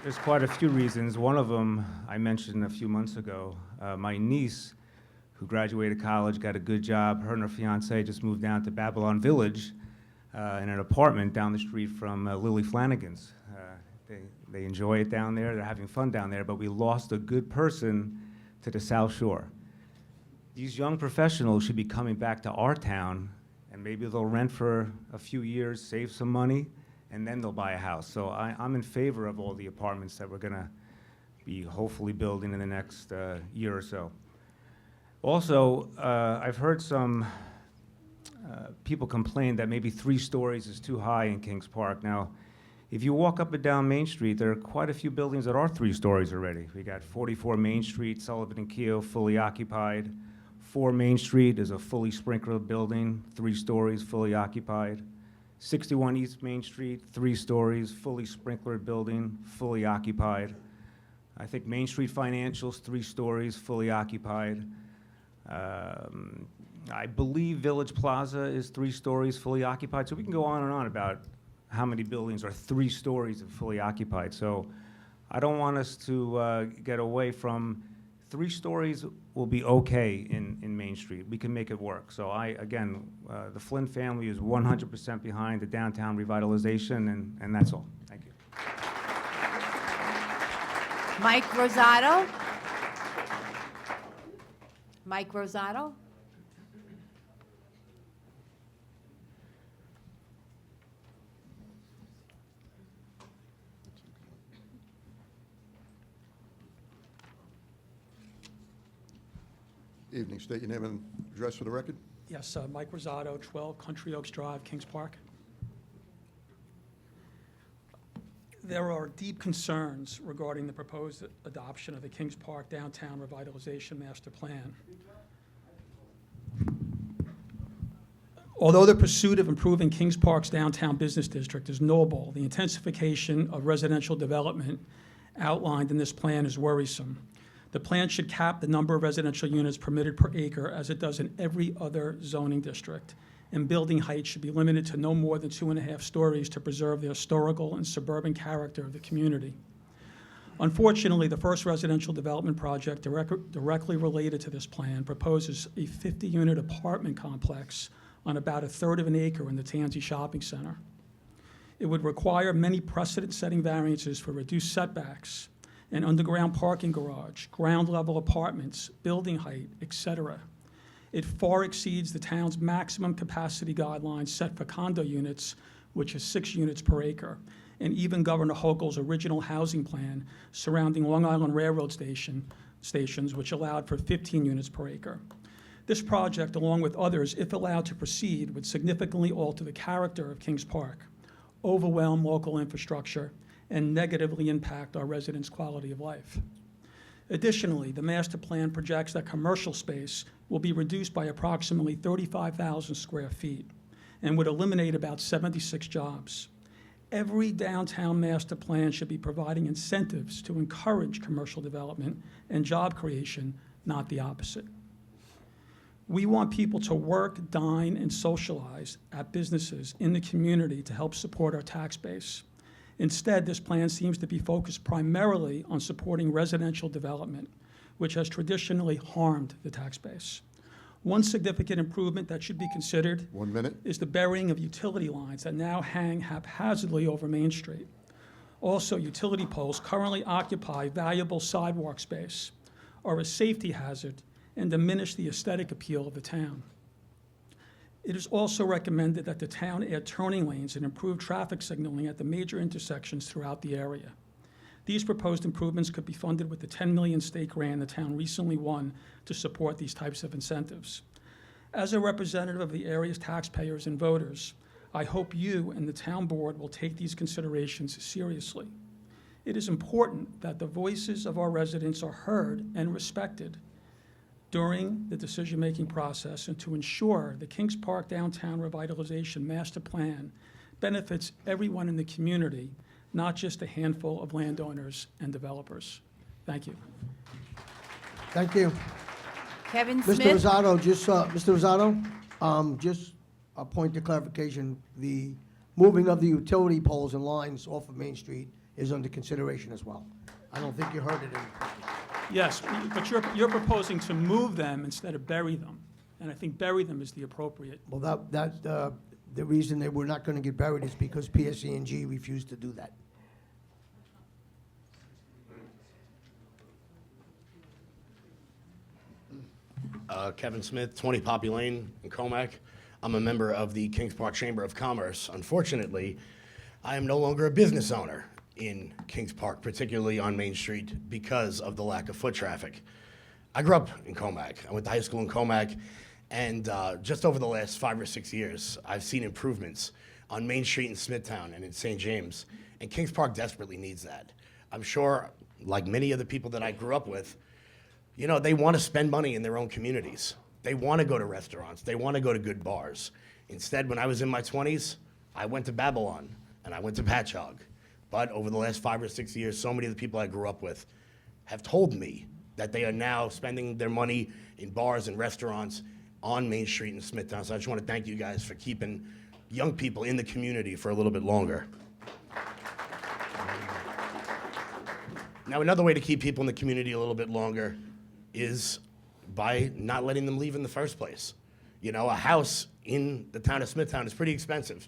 Speaker 11: There's quite a few reasons. One of them I mentioned a few months ago. My niece, who graduated college, got a good job. Her and her fiance just moved down to Babylon Village in an apartment down the street from Lily Flanagan's. They enjoy it down there. They're having fun down there, but we lost a good person to the South Shore. These young professionals should be coming back to our town, and maybe they'll rent for a few years, save some money, and then they'll buy a house. So I'm in favor of all the apartments that we're gonna be hopefully building in the next year or so. Also, I've heard some people complain that maybe 3 stories is too high in Kings Park. Now, if you walk up and down Main Street, there are quite a few buildings that are 3 stories already. We got 44 Main Street, Sullivan and Keogh, fully occupied. 4 Main Street is a fully sprinklered building, 3 stories, fully occupied. 61 East Main Street, 3 stories, fully sprinklered building, fully occupied. I think Main Street Financials, 3 stories, fully occupied. I believe Village Plaza is 3 stories, fully occupied. So we can go on and on about how many buildings are 3 stories and fully occupied. So I don't want us to get away from 3 stories will be okay in Main Street. We can make it work. So again, the Flynn family is 100% behind the downtown revitalization, and that's all. Thank you.
Speaker 4: Mike Rosato? Mike Rosato?
Speaker 3: Evening. State your name and address for the record.
Speaker 12: Yes, Mike Rosato, 12 Country Oaks Drive, Kings Park. There are deep concerns regarding the proposed adoption of the Kings Park Downtown Revitalization Master Plan. Although the pursuit of improving Kings Park's downtown business district is noble, the intensification of residential development outlined in this plan is worrisome. The plan should cap the number of residential units permitted per acre as it does in every other zoning district, and building height should be limited to no more than 2.5 stories to preserve the historical and suburban character of the community. Unfortunately, the first residential development project directly related to this plan proposes a 50-unit apartment complex on about 1/3 of an acre in the Tansy Shopping Center. It would require many precedent-setting variances for reduced setbacks, an underground parking garage, ground-level apartments, building height, etc. It far exceeds the town's maximum capacity guidelines set for condo units, which is 6 units per acre, and even Governor Hochul's original housing plan surrounding Long Island Railroad stations, which allowed for 15 units per acre. This project, along with others, if allowed to proceed, would significantly alter the character of Kings Park, overwhelm local infrastructure, and negatively impact our residents' quality of life. Additionally, the master plan projects that commercial space will be reduced by approximately 35,000 square feet and would eliminate about 76 jobs. Every downtown master plan should be providing incentives to encourage commercial development and job creation, not the opposite. We want people to work, dine, and socialize at businesses in the community to help support our tax base. Instead, this plan seems to be focused primarily on supporting residential development, which has traditionally harmed the tax base. One significant improvement that should be considered
Speaker 3: 1 minute.
Speaker 12: is the burying of utility lines that now hang haphazardly over Main Street. Also, utility poles currently occupy valuable sidewalk space, are a safety hazard, and diminish the aesthetic appeal of the town. It is also recommended that the town add turning lanes and improve traffic signaling at the major intersections throughout the area. These proposed improvements could be funded with the $10 million state grant the town recently won to support these types of incentives. As a representative of the area's taxpayers and voters, I hope you and the town board will take these considerations seriously. It is important that the voices of our residents are heard and respected during the decision-making process and to ensure the Kings Park Downtown Revitalization Master Plan benefits everyone in the community, not just a handful of landowners and developers. Thank you.
Speaker 1: Thank you.
Speaker 4: Kevin
Speaker 1: Mr.
Speaker 4: Smith?
Speaker 1: Rosado, just a point of clarification. The moving of the utility poles and lines off of Main Street is under consideration as well. I don't think you heard it in.
Speaker 12: Yes, but you're proposing to move them instead of bury them, and I think bury them is the appropriate.
Speaker 1: Well, the reason they were not going to get buried is because PSE&G refused to do that.
Speaker 13: Kevin Smith, 20 Poppy Lane in Comac. I'm a member of the Kings Park Chamber of Commerce. Unfortunately, I am no longer a business owner in Kings Park, particularly on Main Street, because of the lack of foot traffic. I grew up in Comac. I went to high school in Comac, and just over the last 5 or 6 years, I've seen improvements on Main Street in Smithtown and in St. James, and Kings Park desperately needs that. I'm sure, like many of the people that I grew up with, you know, they want to spend money in their own communities. They want to go to restaurants. They want to go to good bars. Instead, when I was in my 20s, I went to Babylon and I went to Patchogue. But over the last 5 or 6 years, so many of the people I grew up with have told me that they are now spending their money in bars and restaurants on Main Street in Smithtown. So I just want to thank you guys for keeping young people in the community for a little bit longer. Now, another way to keep people in the community a little bit longer is by not letting them leave in the first place. You know, a house in the town of Smithtown is pretty expensive.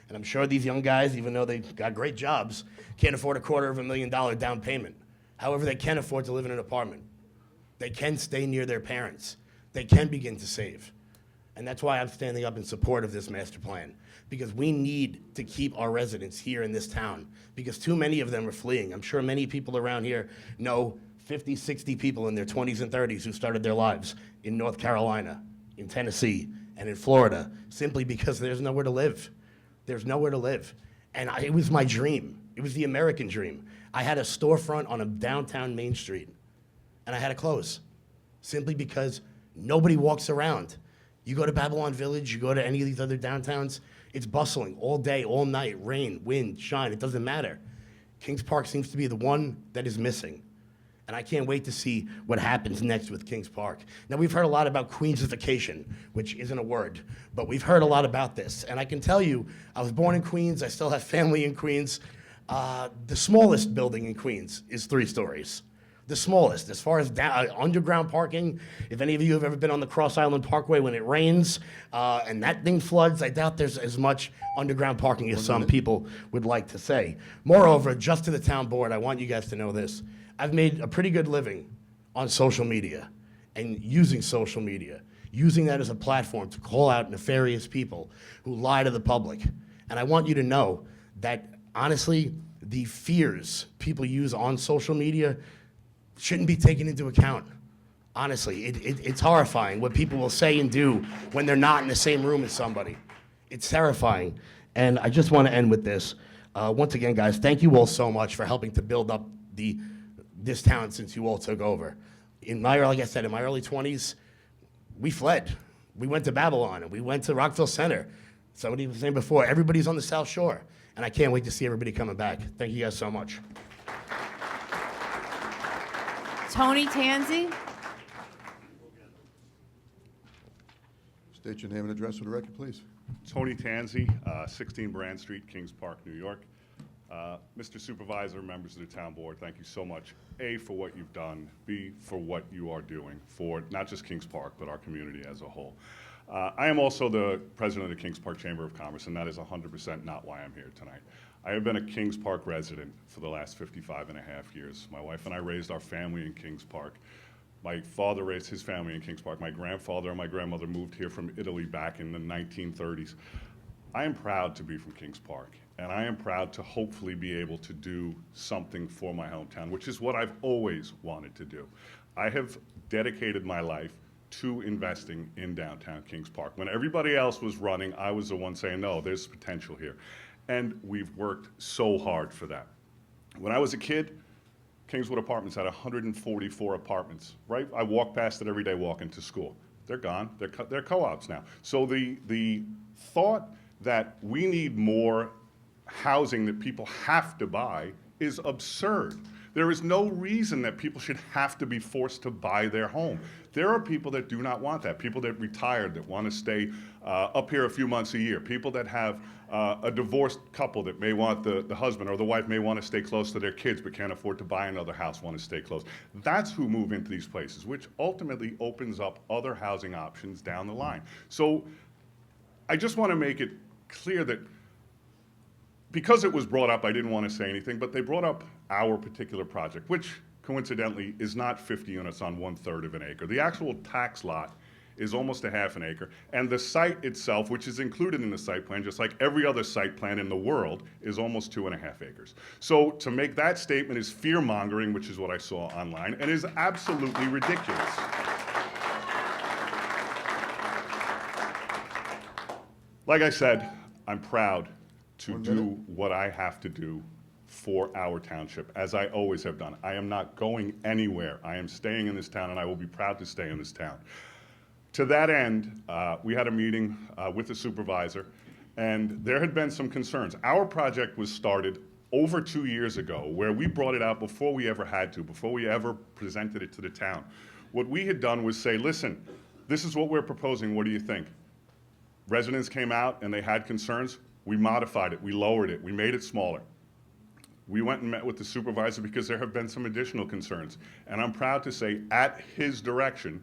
Speaker 13: And I'm sure these young guys, even though they've got great jobs, can't afford $250,000 down payment. However, they can afford to live in an apartment. They can stay near their parents. They can begin to save. And that's why I'm standing up in support of this master plan, because we need to keep our residents here in this town, because too many of them are fleeing. I'm sure many people around here know 50, 60 people in their 20s and 30s who started their lives in North Carolina, in Tennessee, and in Florida, simply because there's nowhere to live. There's nowhere to live. And it was my dream. It was the American dream. I had a storefront on a downtown Main Street, and I had to close, simply because nobody walks around. You go to Babylon Village, you go to any of these other downtowns, it's bustling all day, all night, rain, wind, shine, it doesn't matter. Kings Park seems to be the one that is missing. And I can't wait to see what happens next with Kings Park. Now, we've heard a lot about Queensification, which isn't a word, but we've heard a lot about this. And I can tell you, I was born in Queens, I still have family in Queens. The smallest building in Queens is 3 stories. The smallest. As far as underground parking, if any of you have ever been on the Cross Island Parkway when it rains and that thing floods, I doubt there's as much underground parking as some people would like to say. Moreover, just to the town board, I want you guys to know this. I've made a pretty good living on social media and using social media, using that as a platform to call out nefarious people who lie to the public. And I want you to know that, honestly, the fears people use on social media shouldn't be taken into account. Honestly, it's horrifying what people will say and do when they're not in the same room as somebody. It's terrifying. And I just want to end with this. Once again, guys, thank you all so much for helping to build up this town since you all took over. Like I said, in my early 20s, we fled. We went to Babylon, and we went to Rockville Center. Somebody was saying before, everybody's on the South Shore, and I can't wait to see everybody coming back. Thank you guys so much.
Speaker 4: Tony Tanzi?
Speaker 3: State your name and address for the record, please.
Speaker 14: Tony Tanzi, 16 Brand Street, Kings Park, New York. Mr. Supervisor, members of the town board, thank you so much, A, for what you've done, B, for what you are doing for not just Kings Park, but our community as a whole. I am also the president of the Kings Park Chamber of Commerce, and that is 100% not why I'm here tonight. I have been a Kings Park resident for the last 55 and a half years. My wife and I raised our family in Kings Park. My father raised his family in Kings Park. My grandfather and my grandmother moved here from Italy back in the 1930s. I am proud to be from Kings Park, and I am proud to hopefully be able to do something for my hometown, which is what I've always wanted to do. I have dedicated my life to investing in downtown Kings Park. When everybody else was running, I was the one saying, no, there's potential here. And we've worked so hard for that. When I was a kid, Kingswood Apartments had 144 apartments, right? I walk past it every day walking to school. They're gone. They're co-ops now. So the thought that we need more housing that people have to buy is absurd. There is no reason that people should have to be forced to buy their home. There are people that do not want that, people that retired, that want to stay up here a few months a year, people that have a divorced couple that may want the husband or the wife may want to stay close to their kids but can't afford to buy another house, want to stay close. That's who move into these places, which ultimately opens up other housing options down the line. So I just want to make it clear that because it was brought up, I didn't want to say anything, but they brought up our particular project, which coincidentally is not 50 units on 1/3 of an acre. The actual tax lot is almost a half an acre, and the site itself, which is included in the site plan, just like every other site plan in the world, is almost 2.5 acres. So to make that statement is fear-mongering, which is what I saw online, and is absolutely ridiculous. Like I said, I'm proud to do what I have to do for our township, as I always have done. I am not going anywhere. I am staying in this town, and I will be proud to stay in this town. To that end, we had a meeting with the supervisor, and there had been some concerns. Our project was started over 2 years ago, where we brought it out before we ever had to, before we ever presented it to the town. What we had done was say, listen, this is what we're proposing, what do you think? Residents came out and they had concerns. We modified it, we lowered it, we made it smaller. We went and met with the supervisor because there have been some additional concerns. And I'm proud to say, at his direction,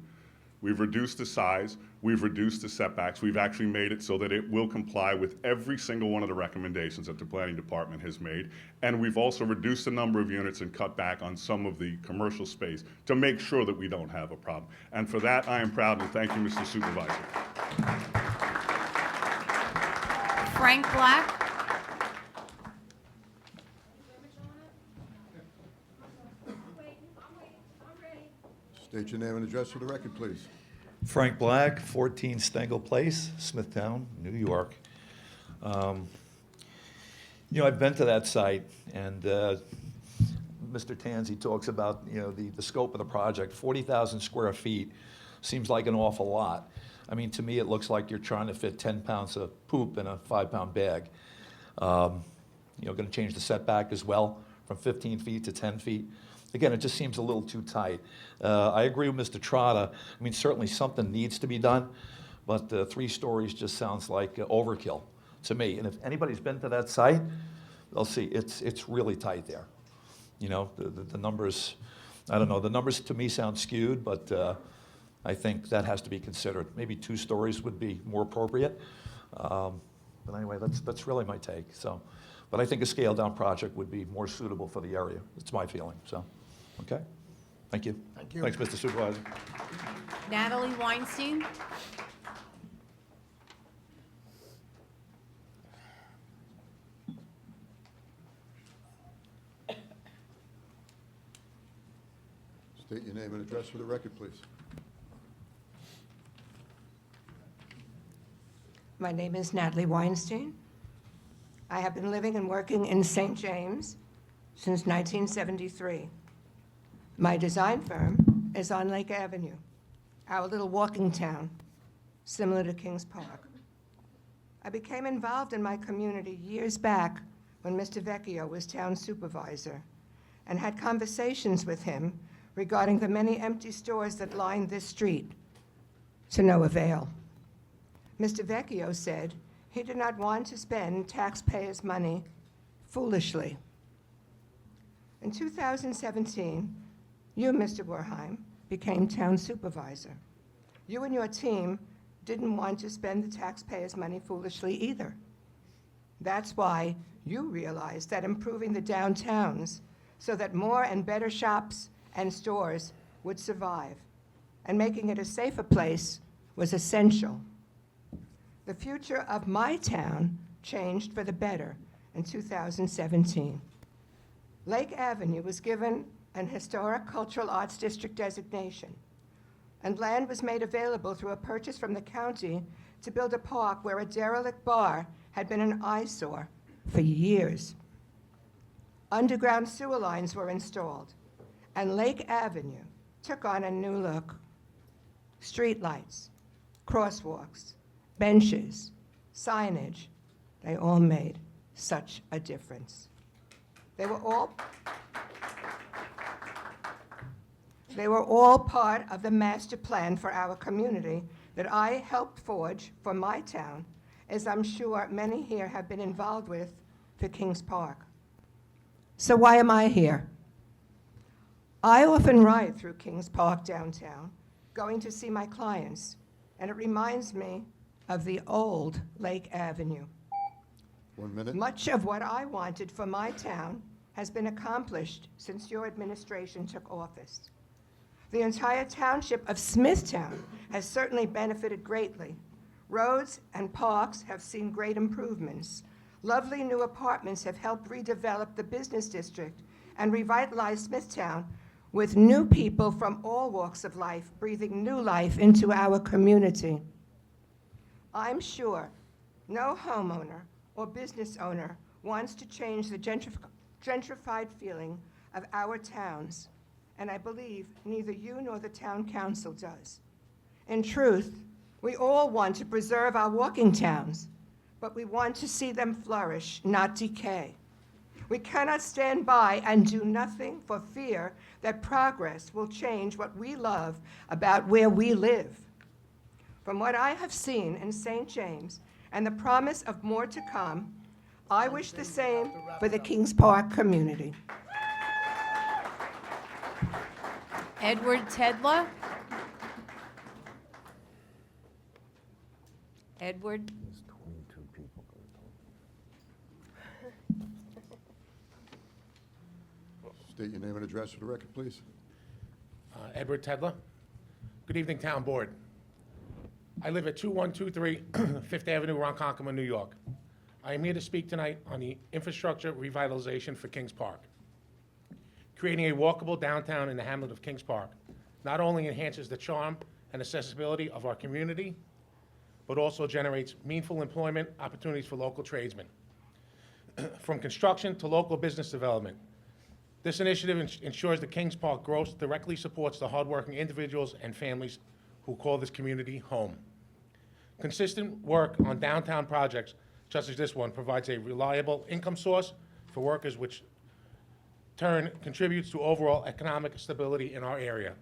Speaker 14: we've reduced the size, we've reduced the setbacks, we've actually made it so that it will comply with every single one of the recommendations that the planning department has made. And we've also reduced the number of units and cut back on some of the commercial space to make sure that we don't have a problem. And for that, I am proud, and thank you, Mr. Supervisor.
Speaker 4: Frank Black.
Speaker 3: State your name and address for the record, please.
Speaker 15: Frank Black, 14 Stengel Place, Smithtown, New York. I've been to that site, and Mr. Tanzi talks about, the scope of the project. 40,000 square feet seems like an awful lot. I mean, to me, it looks like you're trying to fit 10 pounds of poop in a 5-pound bag. Going to change the setback as well from 15 feet to 10 feet. Again, it just seems a little too tight. I agree with Mr. Trotta. I mean, certainly something needs to be done, but 3 stories just sounds like overkill to me. And if anybody's been to that site, they'll see it's really tight there. The numbers, I don't know, the numbers to me sound skewed, but I think that has to be considered. Maybe 2 stories would be more appropriate. But anyway, that's really my take. So, but I think a scaled-down project would be more suitable for the area. It's my feeling. So, okay. Thank you.
Speaker 1: Thank you.
Speaker 15: Thanks, Mr. Supervisor.
Speaker 4: Natalie Weinstein.
Speaker 3: State your name and address for the record, please.
Speaker 16: My name is Natalie Weinstein. I have been living and working in St. James since 1973. My design firm is on Lake Avenue, our little walking town, similar to Kings Park. I became involved in my community years back when Mr. Vecchio was town supervisor and had conversations with him regarding the many empty stores that lined this street, to no avail. Mr. Vecchio said he did not want to spend taxpayers' money foolishly. In 2017, you, Mr. Werheim, became town supervisor. You and your team didn't want to spend the taxpayers' money foolishly either. That's why you realized that improving the downtowns so that more and better shops and stores would survive, and making it a safer place was essential. The future of my town changed for the better in 2017. Lake Avenue was given an historic cultural arts district designation, and land was made available through a purchase from the county to build a park where a derelict bar had been an eyesore for years. Underground sewer lines were installed, and Lake Avenue took on a new look. Streetlights, crosswalks, benches, signage, they all made such a difference. They were all part of the master plan for our community that I helped forge for my town, as I'm sure many here have been involved with for Kings Park. So why am I here? I often ride through Kings Park downtown, going to see my clients, and it reminds me of the old Lake Avenue.
Speaker 3: 1 minute.
Speaker 16: Much of what I wanted for my town has been accomplished since your administration took office. The entire township of Smithtown has certainly benefited greatly. Roads and parks have seen great improvements. Lovely new apartments have helped redevelop the business district and revitalize Smithtown with new people from all walks of life breathing new life into our community. I'm sure no homeowner or business owner wants to change the gentrified feeling of our towns, and I believe neither you nor the town council does. In truth, we all want to preserve our walking towns, but we want to see them flourish, not decay. We cannot stand by and do nothing for fear that progress will change what we love about where we live. From what I have seen in St. James and the promise of more to come, I wish the same for the Kings Park community.
Speaker 4: Edward Tedla. Edward.
Speaker 3: State your name and address for the record, please.
Speaker 17: Edward Tedler. Good evening, Town Board. I live at 2123 Fifth Avenue, Ronkonkoma, New York. I am here to speak tonight on the infrastructure revitalization for Kings Park. Creating a walkable downtown in the hamlet of Kings Park not only enhances the charm and accessibility of our community, but also generates meaningful employment opportunities for local tradesmen. From construction to local business development, this initiative ensures that Kings Park growth directly supports the hardworking individuals and families who call this community home. Consistent work on downtown projects, such as this one, provides a reliable income source for workers, which turn contributes to overall economic stability in our area.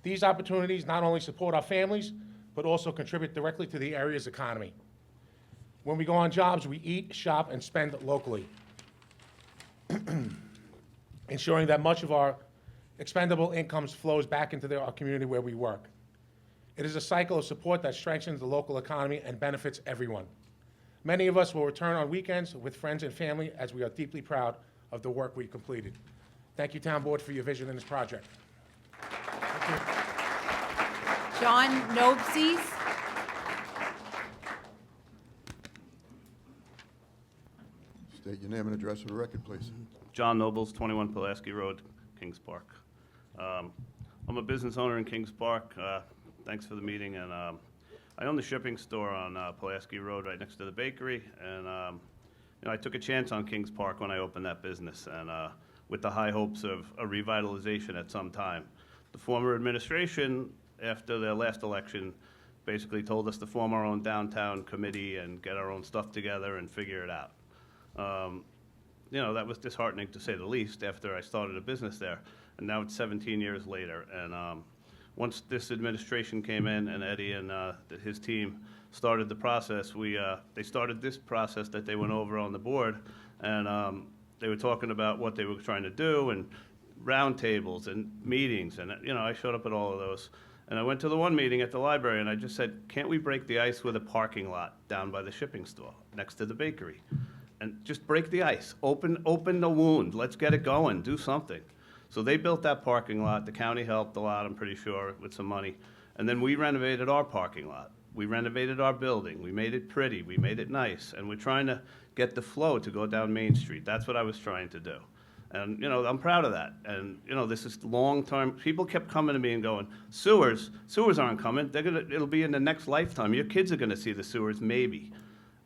Speaker 17: These opportunities not only support our families, but also contribute directly to the area's economy. When we go on jobs, we eat, shop, and spend locally, ensuring that much of our expendable incomes flows back into our community where we work. It is a cycle of support that strengthens the local economy and benefits everyone. Many of us will return on weekends with friends and family as we are deeply proud of the work we've completed. Thank you, Town Board, for your vision in this project.
Speaker 4: John Nobes.
Speaker 3: State your name and address for the record, please.
Speaker 18: John Nobles, 21 Pulaski Road, Kings Park. I'm a business owner in Kings Park. Thanks for the meeting. And I own the shipping store on Pulaski Road right next to the bakery. And I took a chance on Kings Park when I opened that business, and with the high hopes of a revitalization at some time. The former administration, after their last election, basically told us to form our own downtown committee and get our own stuff together and figure it out. That was disheartening, to say the least, after I started a business there. And now it's 17 years later. And once this administration came in and Eddie and his team started the process, they started this process that they went over on the board. And they were talking about what they were trying to do and roundtables and meetings. And, I showed up at all of those. And I went to the one meeting at the library, and I just said, can't we break the ice with a parking lot down by the shipping store, next to the bakery? And just break the ice, open the wound, let's get it going, do something. So they built that parking lot, the county helped a lot, I'm pretty sure, with some money. And then we renovated our parking lot. We renovated our building, we made it pretty, we made it nice, and we're trying to get the flow to go down Main Street. That's what I was trying to do. And, I'm proud of that. And, this is long-term. People kept coming to me and going, sewers aren't coming. It'll be in the next lifetime. Your kids are gonna see the sewers, maybe.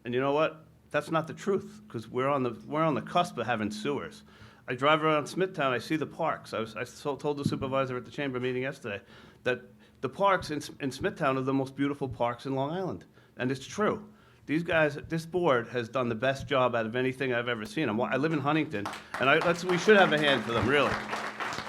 Speaker 18: And you know what? That's not the truth, because we're on the cusp of having sewers. I drive around Smithtown, I see the parks. I told the supervisor at the chamber meeting yesterday that the parks in Smithtown are the most beautiful parks in Long Island. And it's true. These guys, this board has done the best job out of anything I've ever seen. I live in Huntington, and we should have a hand for them, really.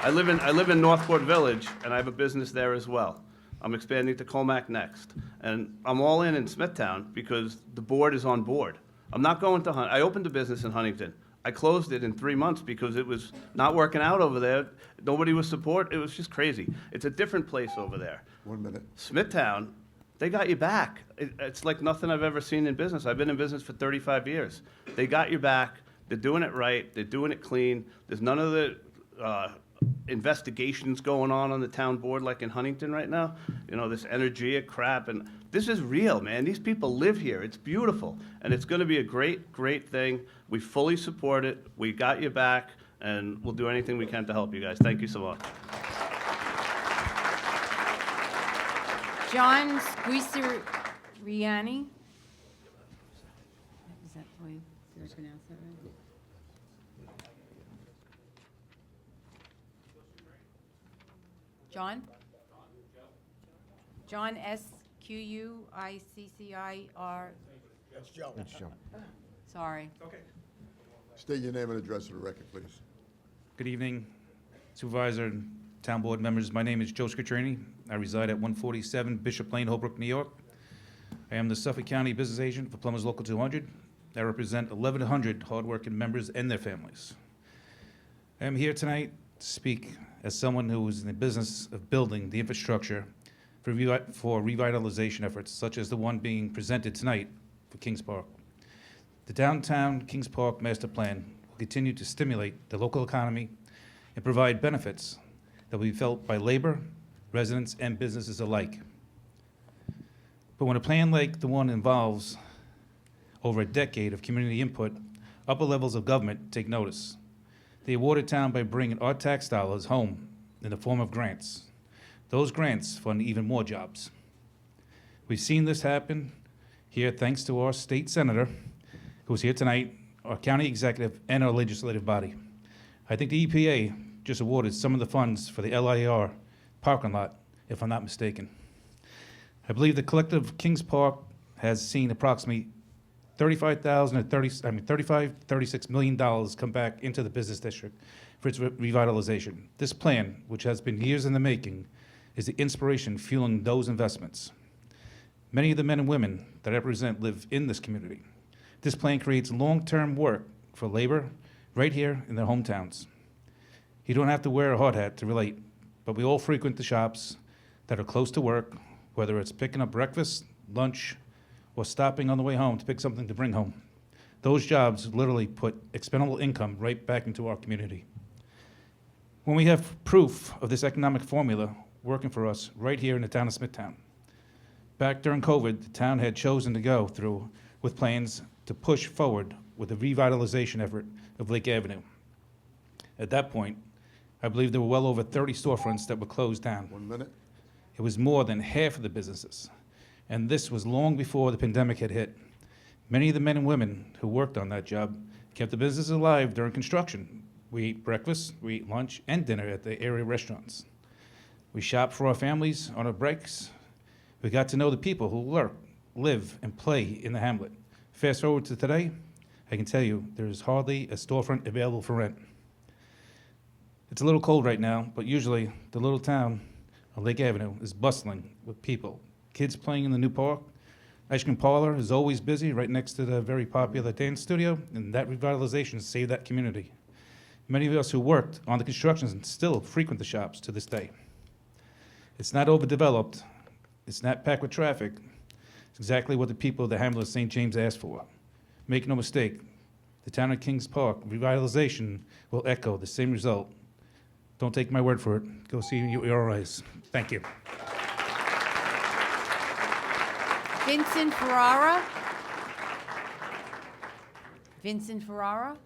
Speaker 18: I live in Northport Village, and I have a business there as well. I'm expanding to Comac next. And I'm all in Smithtown because the board is on board. I'm not going to I opened a business in Huntington. I closed it in 3 months because it was not working out over there. Nobody was support. It was just crazy. It's a different place over there.
Speaker 3: 1 minute.
Speaker 18: Smithtown, they got you back. It's like nothing I've ever seen in business. I've been in business for 35 years. They got you back. They're doing it right. They're doing it clean. There's none of the investigations going on the town board like in Huntington right now. This energy crap. And this is real, man. These people live here. It's beautiful. And it's going to be a great, great thing. We fully support it. We got you back. And we'll do anything we can to help you guys. Thank you so much.
Speaker 4: John Squiseriani. Is that the way, did I pronounce that right? John? John Squicciir.
Speaker 3: It's Joe. It's Joe.
Speaker 4: Sorry.
Speaker 3: State your name and address for the record, please.
Speaker 19: Good evening, Supervisor and Town Board members. My name is Joe Squiccirini. I reside at 147 Bishop Lane, Holbrook, New York. I am the Suffolk County Business Agent for Plumbers Local 200. I represent 1,100 hardworking members and their families. I am here tonight to speak as someone who is in the business of building the infrastructure for revitalization efforts, such as the one being presented tonight for Kings Park. The downtown Kings Park Master Plan will continue to stimulate the local economy and provide benefits that will be felt by labor, residents, and businesses alike. But when a plan like the one involves over a decade of community input, upper levels of government take notice. They awarded town by bringing our tax dollars home in the form of grants. Those grants fund even more jobs. We've seen this happen here thanks to our state senator, who's here tonight, our county executive, and our legislative body. I think the EPA just awarded some of the funds for the LIR parking lot, if I'm not mistaken. I believe the collective Kings Park has seen approximately $36 million come back into the business district for its revitalization. This plan, which has been years in the making, is the inspiration fueling those investments. Many of the men and women that I represent live in this community. This plan creates long-term work for labor right here in their hometowns. You don't have to wear a hard hat to relate, but we all frequent the shops that are close to work, whether it's picking up breakfast, lunch, or stopping on the way home to pick something to bring home. Those jobs literally put expendable income right back into our community. When we have proof of this economic formula working for us right here in the town of Smithtown. Back during COVID, the town had chosen to go through with plans to push forward with the revitalization effort of Lake Avenue. At that point, I believe there were well over 30 storefronts that were closed down.
Speaker 3: 1 minute.
Speaker 19: It was more than half of the businesses. And this was long before the pandemic had hit. Many of the men and women who worked on that job kept the business alive during construction. We ate breakfast, we ate lunch and dinner at the area restaurants. We shopped for our families on our breaks. We got to know the people who work, live, and play in the hamlet. Fast forward to today, I can tell you there's hardly a storefront available for rent. It's a little cold right now, but usually the little town on Lake Avenue is bustling with people. Kids playing in the new park. Ice cream parlor is always busy right next to the very popular dance studio, and that revitalization saved that community. Many of us who worked on the constructions and still frequent the shops to this day. It's not overdeveloped. It's not packed with traffic. It's exactly what the people of the Hamlet of St. James asked for. Make no mistake, the town of Kings Park revitalization will echo the same result. Don't take my word for it. Go see your eyes. Thank you.
Speaker 4: Vincent Ferrara? Vincent Ferrara?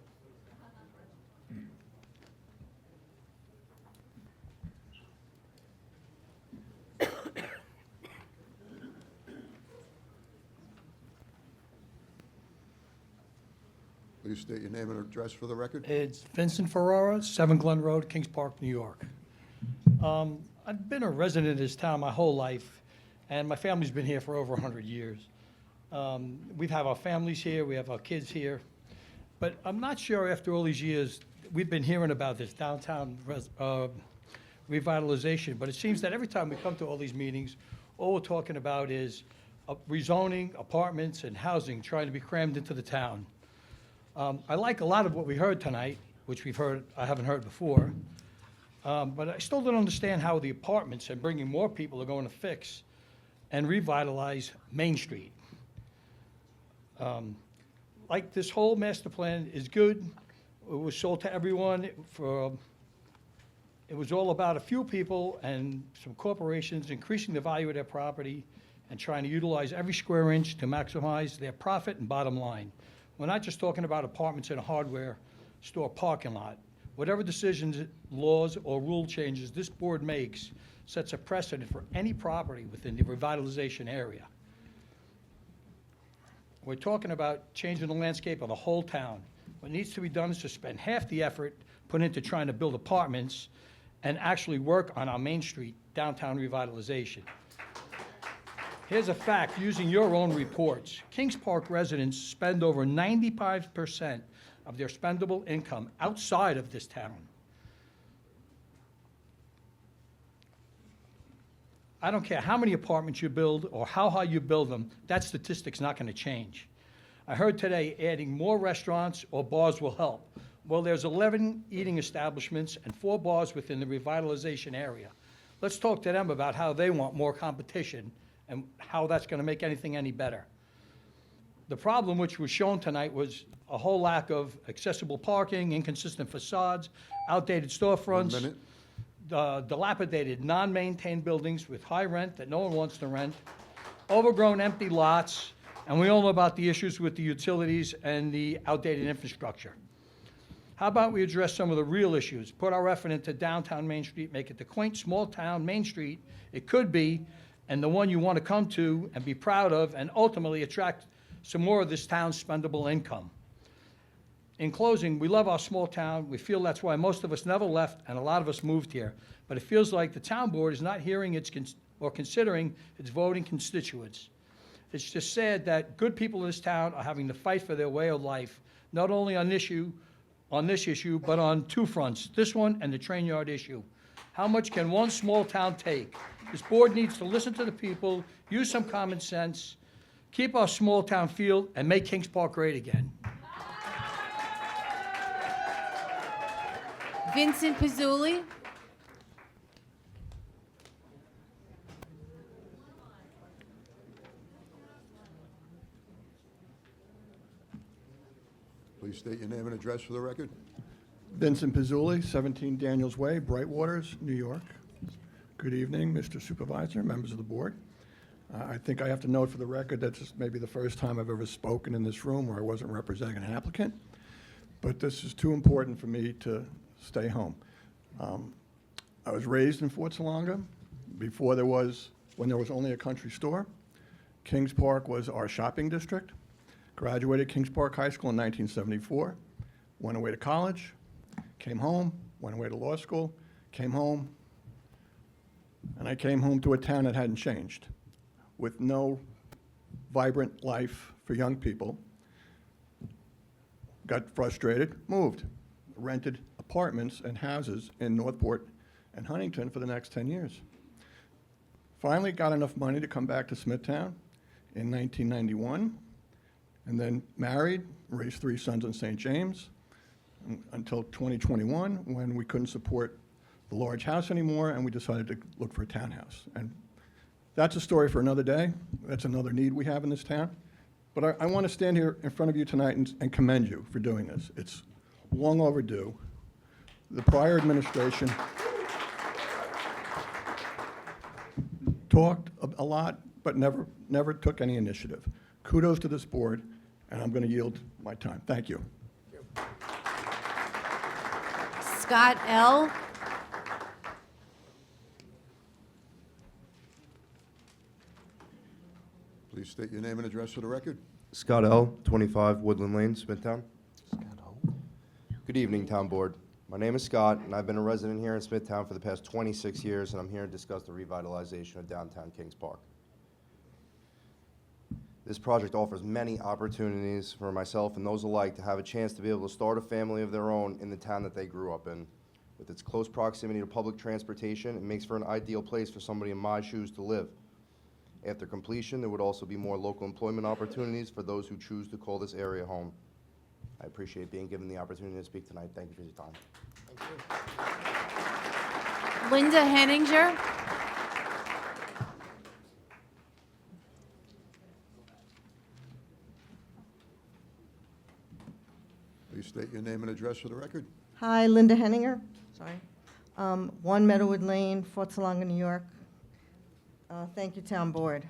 Speaker 3: Please state your name and address for the record.
Speaker 20: It's Vincent Ferrara, 7 Glen Road, Kings Park, New York. I've been a resident of this town my whole life, and my family's been here for over 100 years. We've had our families here, we have our kids here, but I'm not sure after all these years, we've been hearing about this downtown revitalization, but it seems that every time we come to all these meetings, all we're talking about is rezoning, apartments, and housing trying to be crammed into the town. I like a lot of what we heard tonight, which I haven't heard before, but I still don't understand how the apartments and bringing more people are going to fix and revitalize Main Street. Like this whole master plan is good. It was sold to everyone it was all about a few people and some corporations increasing the value of their property and trying to utilize every square inch to maximize their profit and bottom line. We're not just talking about apartments in a hardware store parking lot. Whatever decisions, laws, or rule changes this board makes sets a precedent for any property within the revitalization area. We're talking about changing the landscape of the whole town. What needs to be done is to spend half the effort put into trying to build apartments and actually work on our Main Street downtown revitalization. Here's a fact, using your own reports. Kings Park residents spend over 95% of their spendable income outside of this town. I don't care how many apartments you build or how high you build them, that statistic's not gonna change. I heard today adding more restaurants or bars will help. Well, there's 11 eating establishments and 4 bars within the revitalization area. Let's talk to them about how they want more competition and how that's gonna make anything any better. The problem which was shown tonight was a whole lack of accessible parking, inconsistent facades, outdated storefronts.
Speaker 3: 1 minute.
Speaker 20: Dilapidated, non-maintained buildings with high rent that no one wants to rent, overgrown empty lots, and we all know about the issues with the utilities and the outdated infrastructure. How about we address some of the real issues, put our effort into downtown Main Street, make it the quaint, small-town Main Street it could be, and the one you want to come to and be proud of, and ultimately attract some more of this town's spendable income. In closing, we love our small town. We feel that's why most of us never left and a lot of us moved here. But it feels like the town board is not hearing or considering its voting constituents. It's just sad that good people in this town are having to fight for their way of life, not only on this issue, but on 2 fronts, this one and the train yard issue. How much can one small town take? This board needs to listen to the people, use some common sense, keep our small town feel, and make Kings Park great again.
Speaker 4: Vincent Pizzuli?
Speaker 3: Please state your name and address for the record.
Speaker 1: Vincent Pizzuli, 17 Daniels Way, Brightwaters, New York. Good evening, Mr. Supervisor, members of the board. I think I have to note for the record that this may be the first time I've ever spoken in this room where I wasn't representing an applicant, but this is too important for me to stay home. I was raised in Fort Salonga when there was only a country store. Kings Park was our shopping district. Graduated Kings Park High School in 1974, went away to college, came home, went away to law school, came home, and I came home to a town that hadn't changed, with no vibrant life for young people. Got frustrated, moved, rented apartments and houses in Northport and Huntington for the next 10 years. Finally got enough money to come back to Smithtown in 1991, and then married, raised 3 sons in St. James until 2021, when we couldn't support
Speaker 21: the large house anymore, and we decided to look for a townhouse. And that's a story for another day. That's another need we have in this town. But I want to stand here in front of you tonight and commend you for doing this. It's long overdue. The prior administration talked a lot, but never took any initiative. Kudos to this board, and I'm going to yield my time. Thank you.
Speaker 4: Scott L.
Speaker 3: Please state your name and address for the record.
Speaker 8: Scott L., 25 Woodland Lane, Smithtown. Good evening, Town Board. My name is Scott, and I've been a resident here in Smithtown for the past 26 years, and I'm here to discuss the revitalization of downtown Kings Park. This project offers many opportunities for myself and those alike to have a chance to be able to start a family of their own in the town that they grew up in. With its close proximity to public transportation, it makes for an ideal place for somebody in my shoes to live. After completion, there would also be more local employment opportunities for those who choose to call this area home. I appreciate being given the opportunity to speak tonight. Thank you for your time.
Speaker 4: Linda Henninger.
Speaker 3: Please state your name and address for the record.
Speaker 22: Hi, Linda Henninger. Sorry. 1 Meadowood Lane, Fort Salonga, New York. Thank you, Town Board.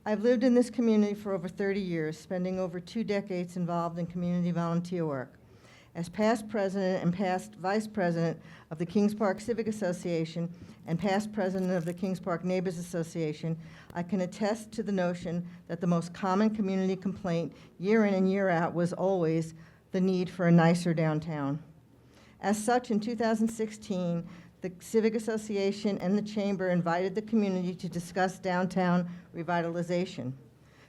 Speaker 22: I've lived in this community for over 30 years, spending over 2 decades involved in community volunteer work. As past president and past vice president of the Kings Park Civic Association and past president of the Kings Park Neighbors Association, I can attest to the notion that the most common community complaint year in and year out was always the need for a nicer downtown. As such, in 2016, the Civic Association and the Chamber invited the community to discuss downtown revitalization.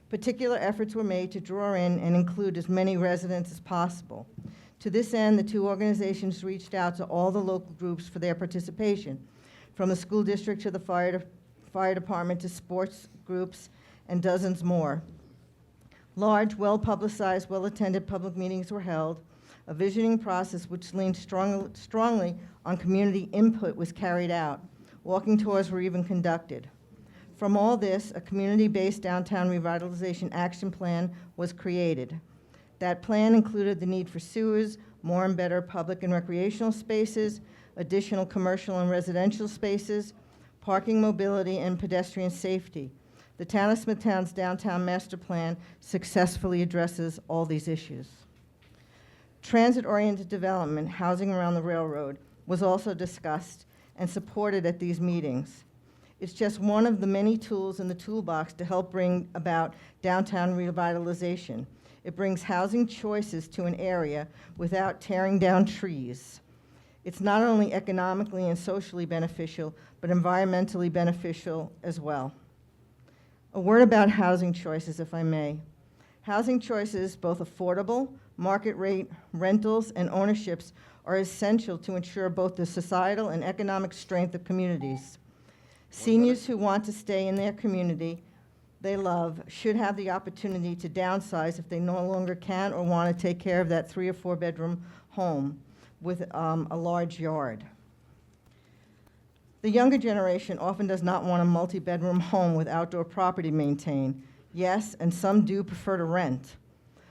Speaker 22: Particular efforts were made to draw in and include as many residents as possible. To this end, the 2 organizations reached out to all the local groups for their participation, from the school district to the fire department to sports groups and dozens more. Large, well-publicized, well-attended public meetings were held. A visioning process which leaned strongly on community input was carried out. Walking tours were even conducted. From all this, a community-based downtown revitalization action plan was created. That plan included the need for sewers, more and better public and recreational spaces, additional commercial and residential spaces, parking, mobility, and pedestrian safety. The Town of Smithtown's Downtown Master Plan successfully addresses all these issues. Transit-oriented development, housing around the railroad, was also discussed and supported at these meetings. It's just one of the many tools in the toolbox to help bring about downtown revitalization. It brings housing choices to an area without tearing down trees. It's not only economically and socially beneficial, but environmentally beneficial as well. A word about housing choices, if I may. Housing choices, both affordable, market rate, rentals, and ownerships, are essential to ensure both the societal and economic strength of communities. Seniors who want to stay in their community they love should have the opportunity to downsize if they no longer can or want to take care of that 3 or 4 bedroom home with a large yard. The younger generation often does not want a multi-bedroom home with outdoor property maintained. Yes, and some do prefer to rent.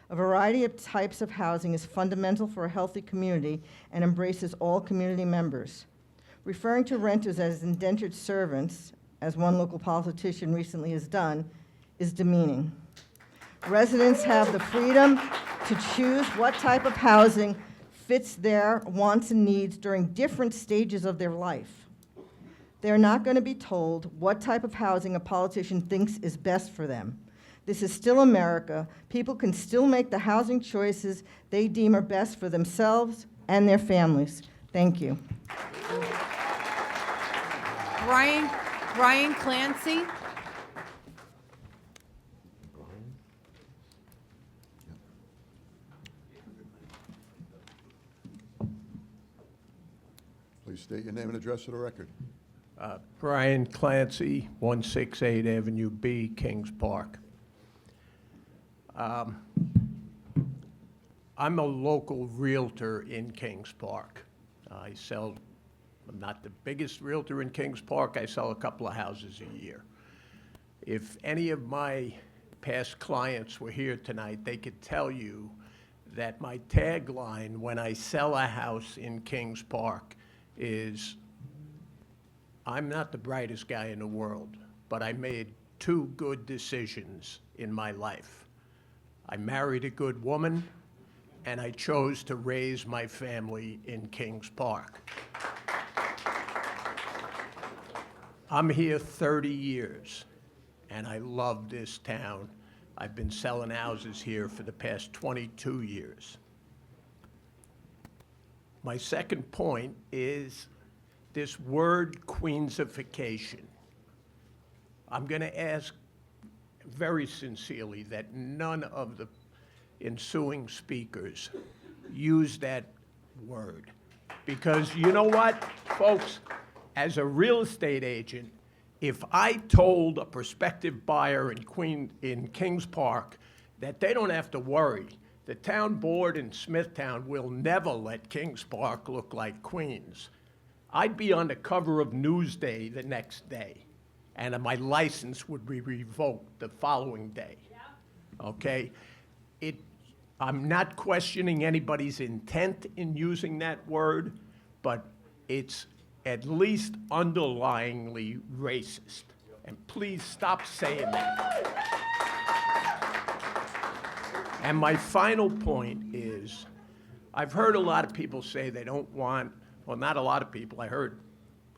Speaker 22: A variety of types of housing is fundamental for a healthy community and embraces all community members. Referring to renters as indentured servants, as one local politician recently has done, is demeaning. Residents have the freedom to choose what type of housing fits their wants and needs during different stages of their life. They're not going to be told what type of housing a politician thinks is best for them. This is still America. People can still make the housing choices they deem are best for themselves and their families. Thank you.
Speaker 4: Brian Clancy.
Speaker 3: Please state your name and address for the record.
Speaker 23: Brian Clancy, 168 Avenue B, Kings Park. I'm a local realtor in Kings Park. I sell I'm not the biggest realtor in Kings Park. I sell a couple of houses a year. If any of my past clients were here tonight, they could tell you that my tagline when I sell a house in Kings Park is, I'm not the brightest guy in the world, but I made 2 good decisions in my life. I married a good woman, and I chose to raise my family in Kings Park. I'm here 30 years, and I love this town. I've been selling houses here for the past 22 years. My second point is this word Queensification. I'm going to ask very sincerely that none of the ensuing speakers use that word. Because you know what, folks? As a real estate agent, if I told a prospective buyer in Kings Park that they don't have to worry, the town board in Smithtown will never let Kings Park look like Queens, I'd be on the cover of Newsday the next day, and my license would be revoked the following day. Okay? I'm not questioning anybody's intent in using that word, but it's at least underlyingly racist. And please stop saying that. And my final point is, I've heard a lot of people say they don't want, well, not a lot of people, I heard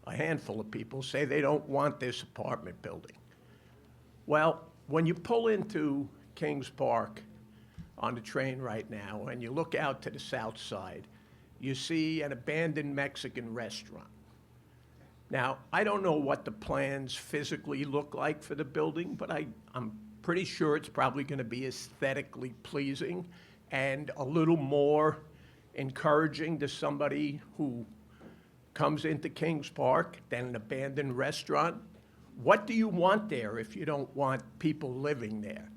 Speaker 23: a handful of people say they don't want this apartment building. Well, when you pull into Kings Park on the train right now and you look out to the south side, you see an abandoned Mexican restaurant. Now, I don't know what the plans physically look like for the building, but I'm pretty sure it's probably going to be aesthetically pleasing and a little more encouraging to somebody who comes into Kings Park than an abandoned restaurant. What do you want there if you don't want people living there?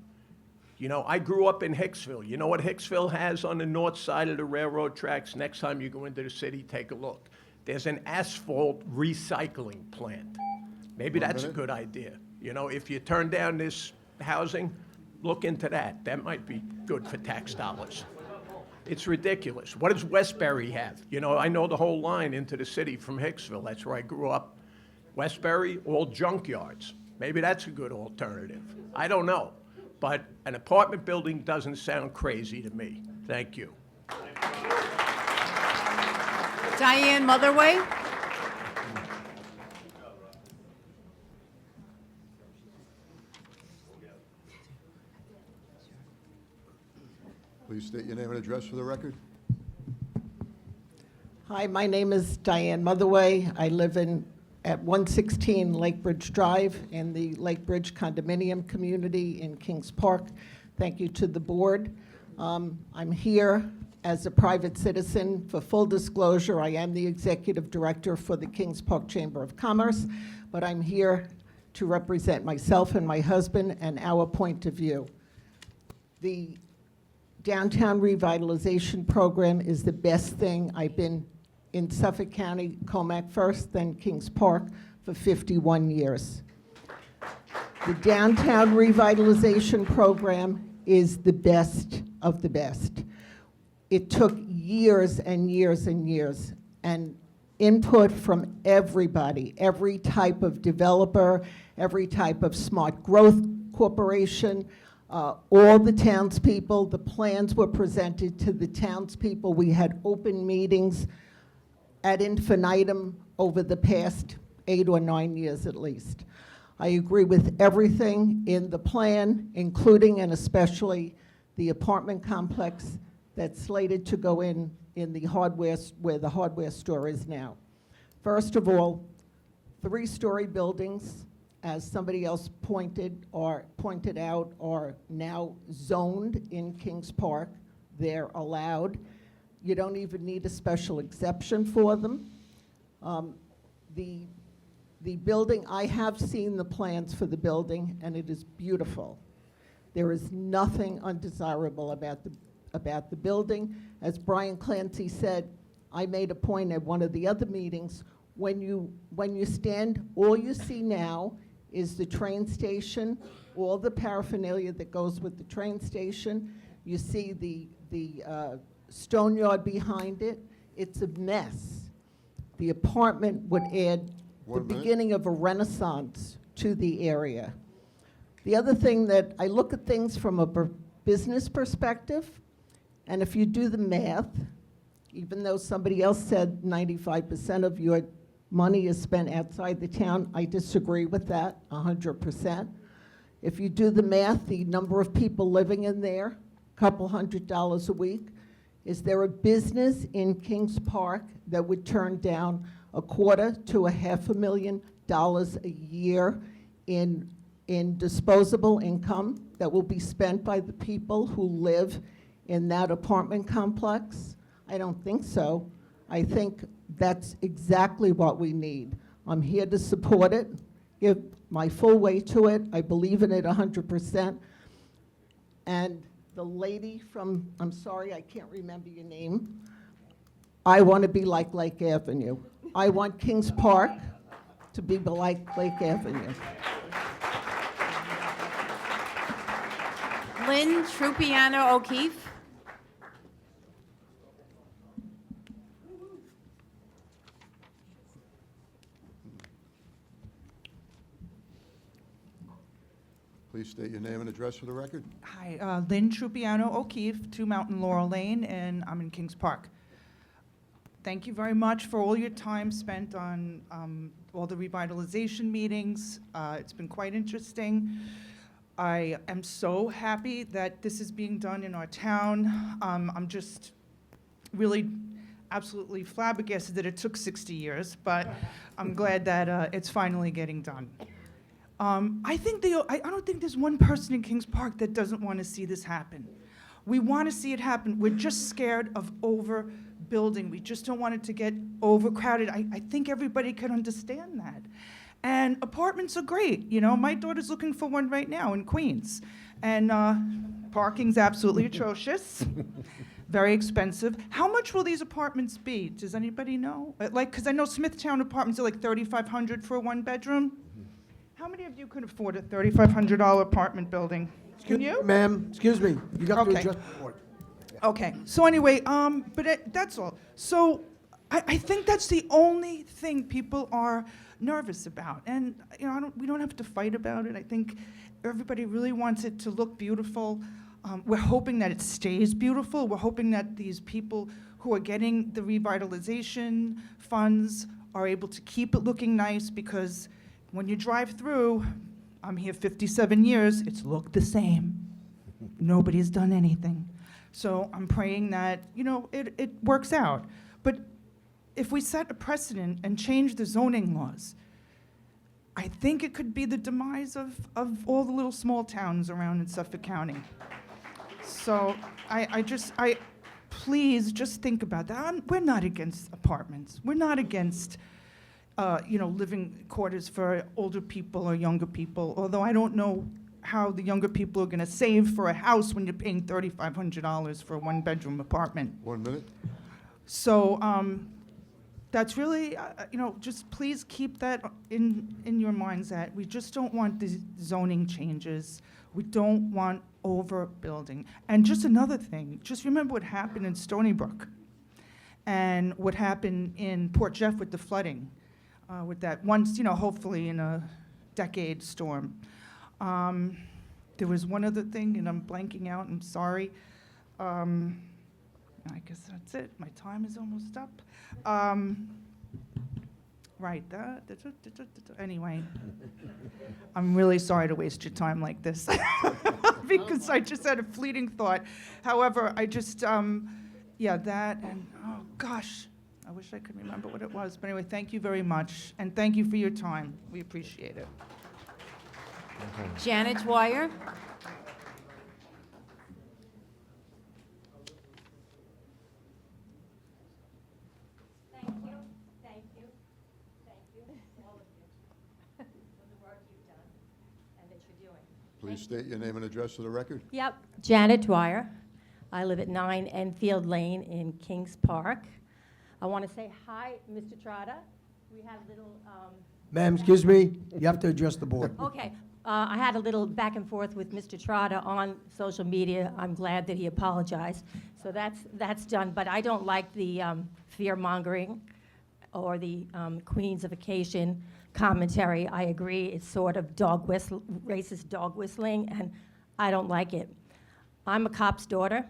Speaker 23: You know, I grew up in Hicksville. You know what Hicksville has on the north side of the railroad tracks? Next time you go into the city, take a look. There's an asphalt recycling plant. Maybe that's a good idea. You know, if you turn down this housing, look into that. That might be good for tax dollars. It's ridiculous. What does Westbury have? You know, I know the whole line into the city from Hicksville. That's where I grew up. Westbury, all junkyards. Maybe that's a good alternative. I don't know. But an apartment building doesn't sound crazy to me. Thank you.
Speaker 4: Diane Motherway.
Speaker 3: Please state your name and address for the record.
Speaker 2: Hi, my name is Diane Motherway. I live at 116 Lake Bridge Drive in the Lake Bridge condominium community in Kings Park. Thank you to the board. I'm here as a private citizen. For full disclosure, I am the executive director for the Kings Park Chamber of Commerce, but I'm here to represent myself and my husband and our point of view. The Downtown Revitalization Program is the best thing. I've been in Suffolk County, Comac first, then Kings Park for 51 years. The Downtown Revitalization Program is the best of the best. It took years and years and years, and input from everybody, every type of developer, every type of smart growth corporation, all the townspeople. The plans were presented to the townspeople. We had open meetings ad infinitum over the past 8 or 9 years at least. I agree with everything in the plan, including and especially the apartment complex that's slated to go in the hardware, where the hardware store is now. First of all, 3-story buildings, as somebody else pointed out, are now zoned in Kings Park. They're allowed. You don't even need a special exception for them. The building, I have seen the plans for the building, and it is beautiful. There is nothing undesirable about the building. As Brian Clancy said, I made a point at one of the other meetings, When you stand, all you see now is the train station, all the paraphernalia that goes with the train station. You see the stone yard behind it. It's a mess. The apartment would add the beginning of a renaissance to the area. The other thing that I look at things from a business perspective, and if you do the math, even though somebody else said 95% of your money is spent outside the town, I disagree with that 100%. If you do the math, the number of people living in there, couple $100 a week, is there a business in Kings Park that would turn down $250,000 to $500,000 a year in disposable income that will be spent by the people who live in that apartment complex? I don't think so. I think that's exactly what we need. I'm here to support it, give my full weight to it. I believe in it 100%. And the lady from, I'm sorry, I can't remember your name. I want to be like Lake Avenue. I want Kings Park to be like Lake Avenue.
Speaker 4: Lynn Trupiano O'Keefe.
Speaker 3: Please state your name and address for the record.
Speaker 5: Hi, Lynn Trupiano O'Keefe, 2 Mountain Laurel Lane, and I'm in Kings Park. Thank you very much for all your time spent on all the revitalization meetings. It's been quite interesting. I am so happy that this is being done in our town. I'm just really absolutely flabbergasted that it took 60 years, but I'm glad that it's finally getting done. I don't think there's one person in Kings Park that doesn't want to see this happen. We want to see it happen. We're just scared of overbuilding. We just don't want it to get overcrowded. I think everybody can understand that. And apartments are great. You know, my daughter's looking for one right now in Queens. And parking's absolutely atrocious. Very expensive. How much will these apartments be? Does anybody know? Because I know Smithtown apartments are like $3,500 for a 1-bedroom. How many of you could afford a $3,500 apartment building? Can you?
Speaker 1: Ma'am, excuse me, you got to
Speaker 5: Okay.
Speaker 1: address the board.
Speaker 5: Okay, so anyway, that's all. So I think that's the only thing people are nervous about. And, you know, we don't have to fight about it. I think everybody really wants it to look beautiful. We're hoping that it stays beautiful. We're hoping that these people who are getting the revitalization funds are able to keep it looking nice, because when you drive through, I'm here 57 years, it's looked the same. Nobody's done anything. So I'm praying that, you know, it works out. But if we set a precedent and change the zoning laws, I think it could be the demise of all the little small towns around in Suffolk County. So please just think about that. We're not against apartments. We're not against living quarters for older people or younger people, although I don't know how the younger people are going to save for a house when you're paying $3,500 for a 1-bedroom apartment.
Speaker 3: 1 minute.
Speaker 5: So that's really, just please keep that in your minds, that we just don't want the zoning changes. We don't want overbuilding. And just another thing, just remember what happened in Stony Brook and what happened in Port Jeff with the flooding. With that once, hopefully in a decade storm. There was one other thing, and I'm blanking out, I'm sorry. I guess that's it, my time is almost up. Right, anyway. I'm really sorry to waste your time like this, because I just had a fleeting thought. However, I just, that, and oh gosh, I wish I could remember what it was. But anyway, thank you very much, and thank you for your time. We appreciate it.
Speaker 4: Janet Dwyer.
Speaker 6: Thank you, all of you, for the work you've done and that you're doing.
Speaker 3: Please state your name and address for the record.
Speaker 6: Yep, Janet Dwyer. I live at 9 Enfield Lane in Kings Park. I want to say hi, Mr. Trotta, we had a little,
Speaker 1: Ma'am, excuse me, you have to address the board.
Speaker 6: okay, I had a little back and forth with Mr. Trotta on social media. I'm glad that he apologized. So that's done, but I don't like the fear-mongering or the queenification commentary. I agree, it's sort of racist dog whistling, and I don't like it. I'm a cop's daughter.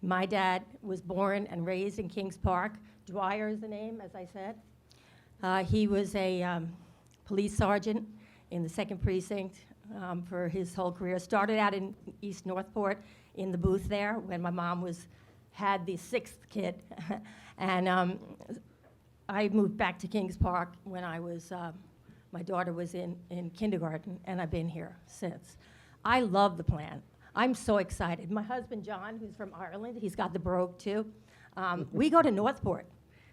Speaker 6: My dad was born and raised in Kings Park. Dwyer is the name, as I said. He was a police sergeant in the 2nd Precinct for his whole career. Started out in East Northport in the booth there when my mom had the 6th kid. And I moved back to Kings Park when my daughter was in kindergarten, and I've been here since. I love the plan. I'm so excited. My husband, John, who's from Ireland, he's got the brogue too. We go to Northport.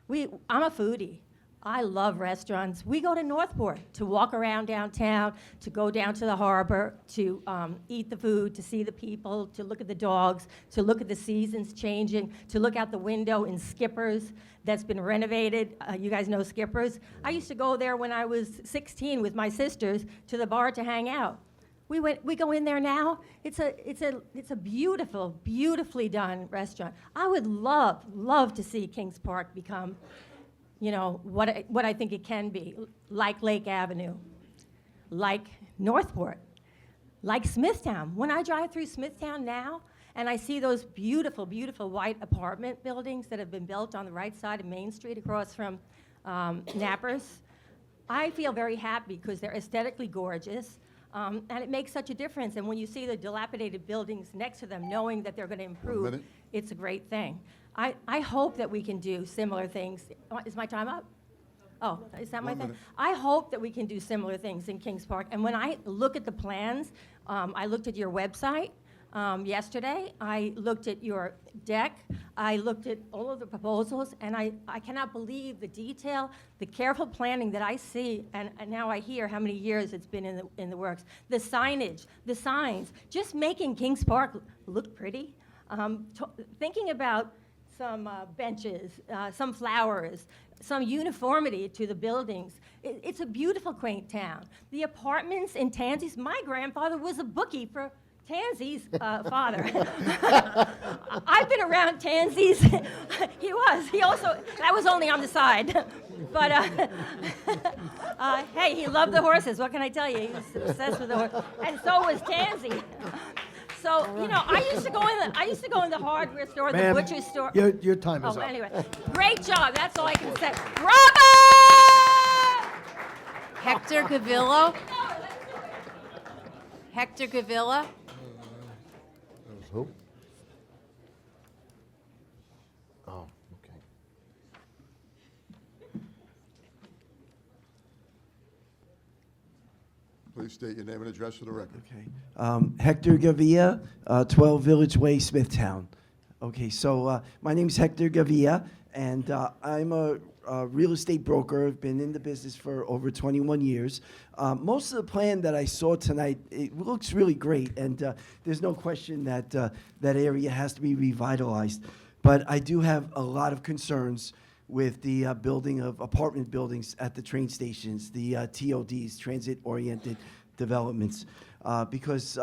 Speaker 6: I'm a foodie. I love restaurants. We go to Northport to walk around downtown, to go down to the harbor, to eat the food, to see the people, to look at the dogs, to look at the seasons changing, to look out the window in Skipper's that's been renovated. You guys know Skipper's? I used to go there when I was 16 with my sisters to the bar to hang out. We go in there now. It's a beautiful, beautifully done restaurant. I would love to see Kings Park become, you know, what I think it can be, like Lake Avenue, like Northport, like Smithtown. When I drive through Smithtown now and I see those beautiful, beautiful white apartment buildings that have been built on the right side of Main Street across from Knappers, I feel very happy because they're aesthetically gorgeous. And it makes such a difference. And when you see the dilapidated buildings next to them, knowing that they're going to improve, it's a great thing. I hope that we can do similar things. Is my time up? Oh, is that my thing? I hope that we can do similar things in Kings Park. And when I look at the plans, I looked at your website yesterday. I looked at your deck. I looked at all of the proposals, and I cannot believe the detail, the careful planning that I see, and now I hear how many years it's been in the works. The signage, the signs, just making Kings Park look pretty. Thinking about some benches, some flowers, some uniformity to the buildings. It's a beautiful, quaint town. The apartments in Tansy's, my grandfather was a bookie for Tansy's father. I've been around Tansy's. He also, that was only on the side. But hey, he loved the horses. What can I tell you? He was obsessed with the horse. And so was Tansy. So, you know, I used to go in the hardware store, the butcher store.
Speaker 1: Your time is up.
Speaker 6: Anyway, great job. That's all I can say. Bravo!
Speaker 4: Hector Gavillo? Hector Gavilla?
Speaker 3: Who? Oh, okay. Please state your name and address for the record.
Speaker 7: Okay. Hector Gavia, 12 Village Way, Smithtown. Okay, so my name is Hector Gavia, and I'm a real estate broker. I've been in the business for over 21 years. Most of the plan that I saw tonight, it looks really great, and there's no question that that area has to be revitalized. But I do have a lot of concerns with the building of apartment buildings at the train stations, the TODs, transit-oriented developments, because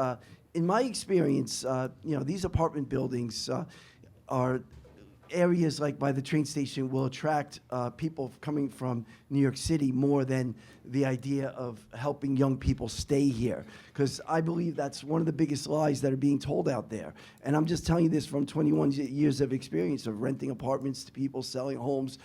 Speaker 7: in my experience, you know, these apartment buildings are areas like by the train station will attract people coming from New York City more than the idea of helping young people stay here. Because I believe that's one of the biggest lies that are being told out there. And I'm just telling you this from 21 years of experience of renting apartments to people, selling homes.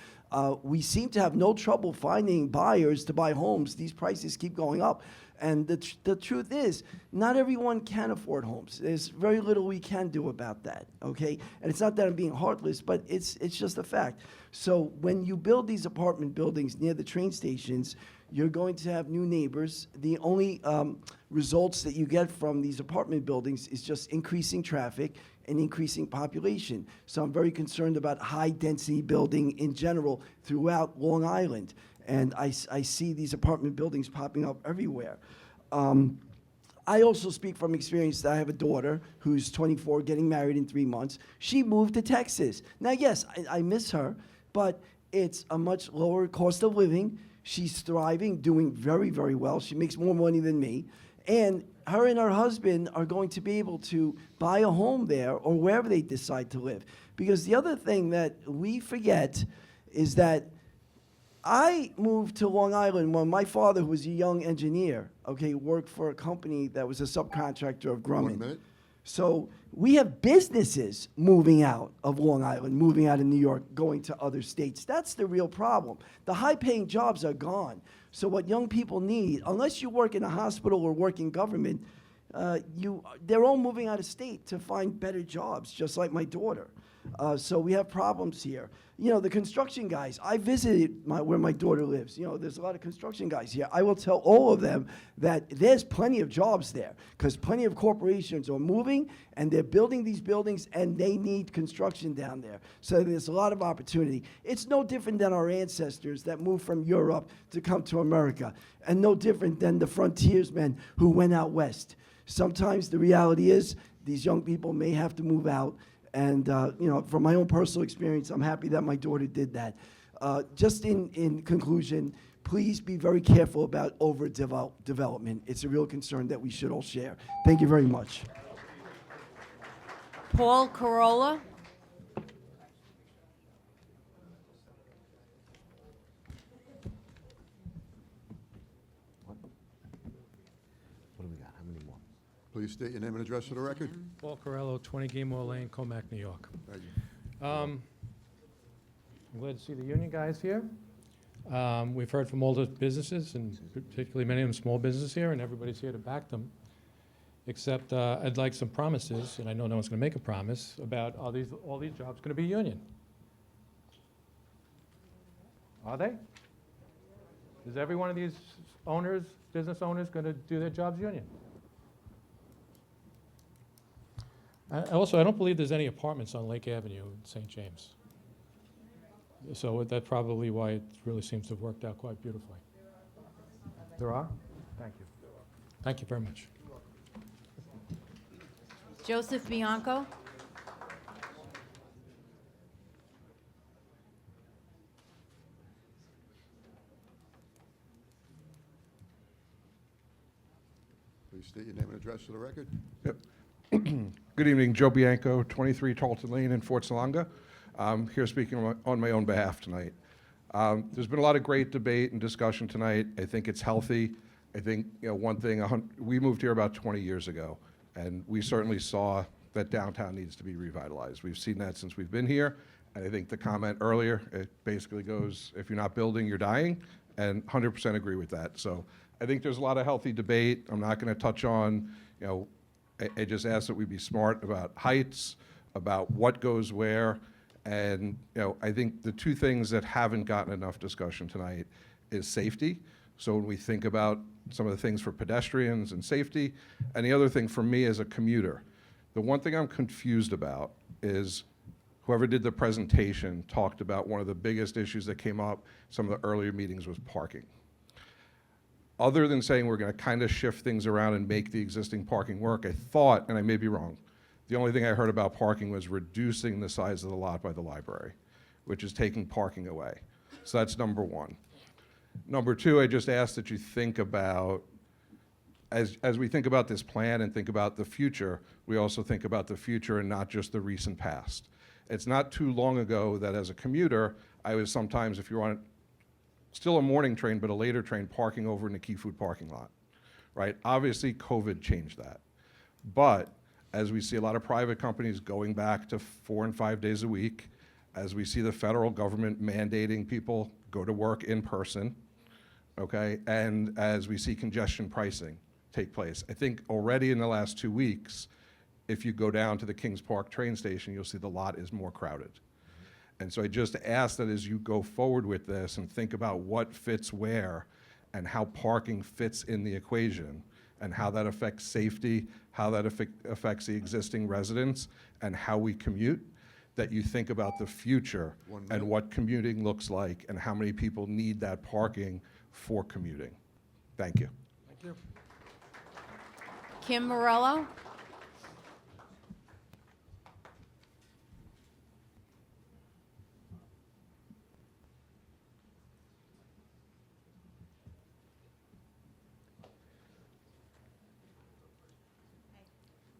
Speaker 7: We seem to have no trouble finding buyers to buy homes. These prices keep going up. And the truth is, not everyone can afford homes. There's very little we can do about that, okay? And it's not that I'm being heartless, but it's just a fact. So when you build these apartment buildings near the train stations, you're going to have new neighbors. The only results that you get from these apartment buildings is just increasing traffic and increasing population. So I'm very concerned about high-density building in general throughout Long Island. And I see these apartment buildings popping up everywhere. I also speak from experience that I have a daughter who's 24, getting married in 3 months. She moved to Texas. Now, yes, I miss her, but it's a much lower cost of living. She's thriving, doing very, very well. She makes more money than me. And her husband are going to be able to buy a home there or wherever they decide to live. Because the other thing that we forget is that I moved to Long Island when my father, who was a young engineer, okay, worked for a company that was a subcontractor of Grumman.
Speaker 3: 1 minute.
Speaker 7: So we have businesses moving out of Long Island, moving out of New York, going to other states. That's the real problem. The high-paying jobs are gone. So what young people need, unless you work in a hospital or work in government, they're all moving out of state to find better jobs, just like my daughter. So we have problems here. You know, the construction guys, I visited where my daughter lives. You know, there's a lot of construction guys here. I will tell all of them that there's plenty of jobs there because plenty of corporations are moving and they're building these buildings and they need construction down there. So there's a lot of opportunity. It's no different than our ancestors that moved from Europe to come to America, and no different than the frontiersmen who went out west. Sometimes the reality is these young people may have to move out. And, you know, from my own personal experience, I'm happy that my daughter did that. Just in conclusion, please be very careful about overdevelopment. It's a real concern that we should all share. Thank you very much.
Speaker 4: Paul Corolla.
Speaker 13: What do we got? How many more?
Speaker 3: Please state your name and address for the record.
Speaker 9: Paul Corello, 20 Gaymore Lane, Comac, New York.
Speaker 3: Thank you.
Speaker 9: I'm glad to see the union guys here. We've heard from all the businesses, and particularly many of them small businesses here, and everybody's here to back them. Except I'd like some promises, and I know no one's going to make a promise, about all these jobs going to be union? Are they? Is every one of these owners, business owners, going to do their jobs union? Also, I don't believe there's any apartments on Lake Avenue in St. James. So that's probably why it really seems to have worked out quite beautifully. There are? Thank you. Thank you very much.
Speaker 4: Joseph Bianco.
Speaker 3: Please state your name and address for the record.
Speaker 10: Yep. Good evening, Joe Bianco, 23 Tarleton Lane in Fort Salonga. I'm here speaking on my own behalf tonight. There's been a lot of great debate and discussion tonight. I think it's healthy. I think, you know, one thing, we moved here about 20 years ago, and we certainly saw that downtown needs to be revitalized. We've seen that since we've been here, and I think the comment earlier, it basically goes, if you're not building, you're dying, and 100% agree with that. So I think there's a lot of healthy debate. I'm not going to touch on, you know, I just ask that we be smart about heights, about what goes where, and, you know, I think the two things that haven't gotten enough discussion tonight is safety. So when we think about some of the things for pedestrians and safety, and the other thing for me as a commuter, the one thing I'm confused about is whoever did the presentation talked about one of the biggest issues that came up some of the earlier meetings was parking. Other than saying we're going to kind of shift things around and make the existing parking work, I thought, and I may be wrong, the only thing I heard about parking was reducing the size of the lot by the library, which is taking parking away. So that's number one. Number two, I just ask that you think about, as we think about this plan and think about the future, we also think about the future and not just the recent past. It's not too long ago that as a commuter, I was sometimes, if you're on still a morning train, but a later train, parking over in the Key Food parking lot, right? Obviously, COVID changed that. But as we see a lot of private companies going back to 4 and 5 days a week, as we see the federal government mandating people go to work in person, okay, and as we see congestion pricing take place, I think already in the last 2 weeks, if you go down to the Kings Park train station, you'll see the lot is more crowded. And so I just ask that as you go forward with this and think about what fits where and how parking fits in the equation and how that affects safety, how that affects the existing residents, and how we commute, that you think about the future and what commuting looks like and how many people need that parking for commuting. Thank you.
Speaker 5: Thank you.
Speaker 4: Kim Morello.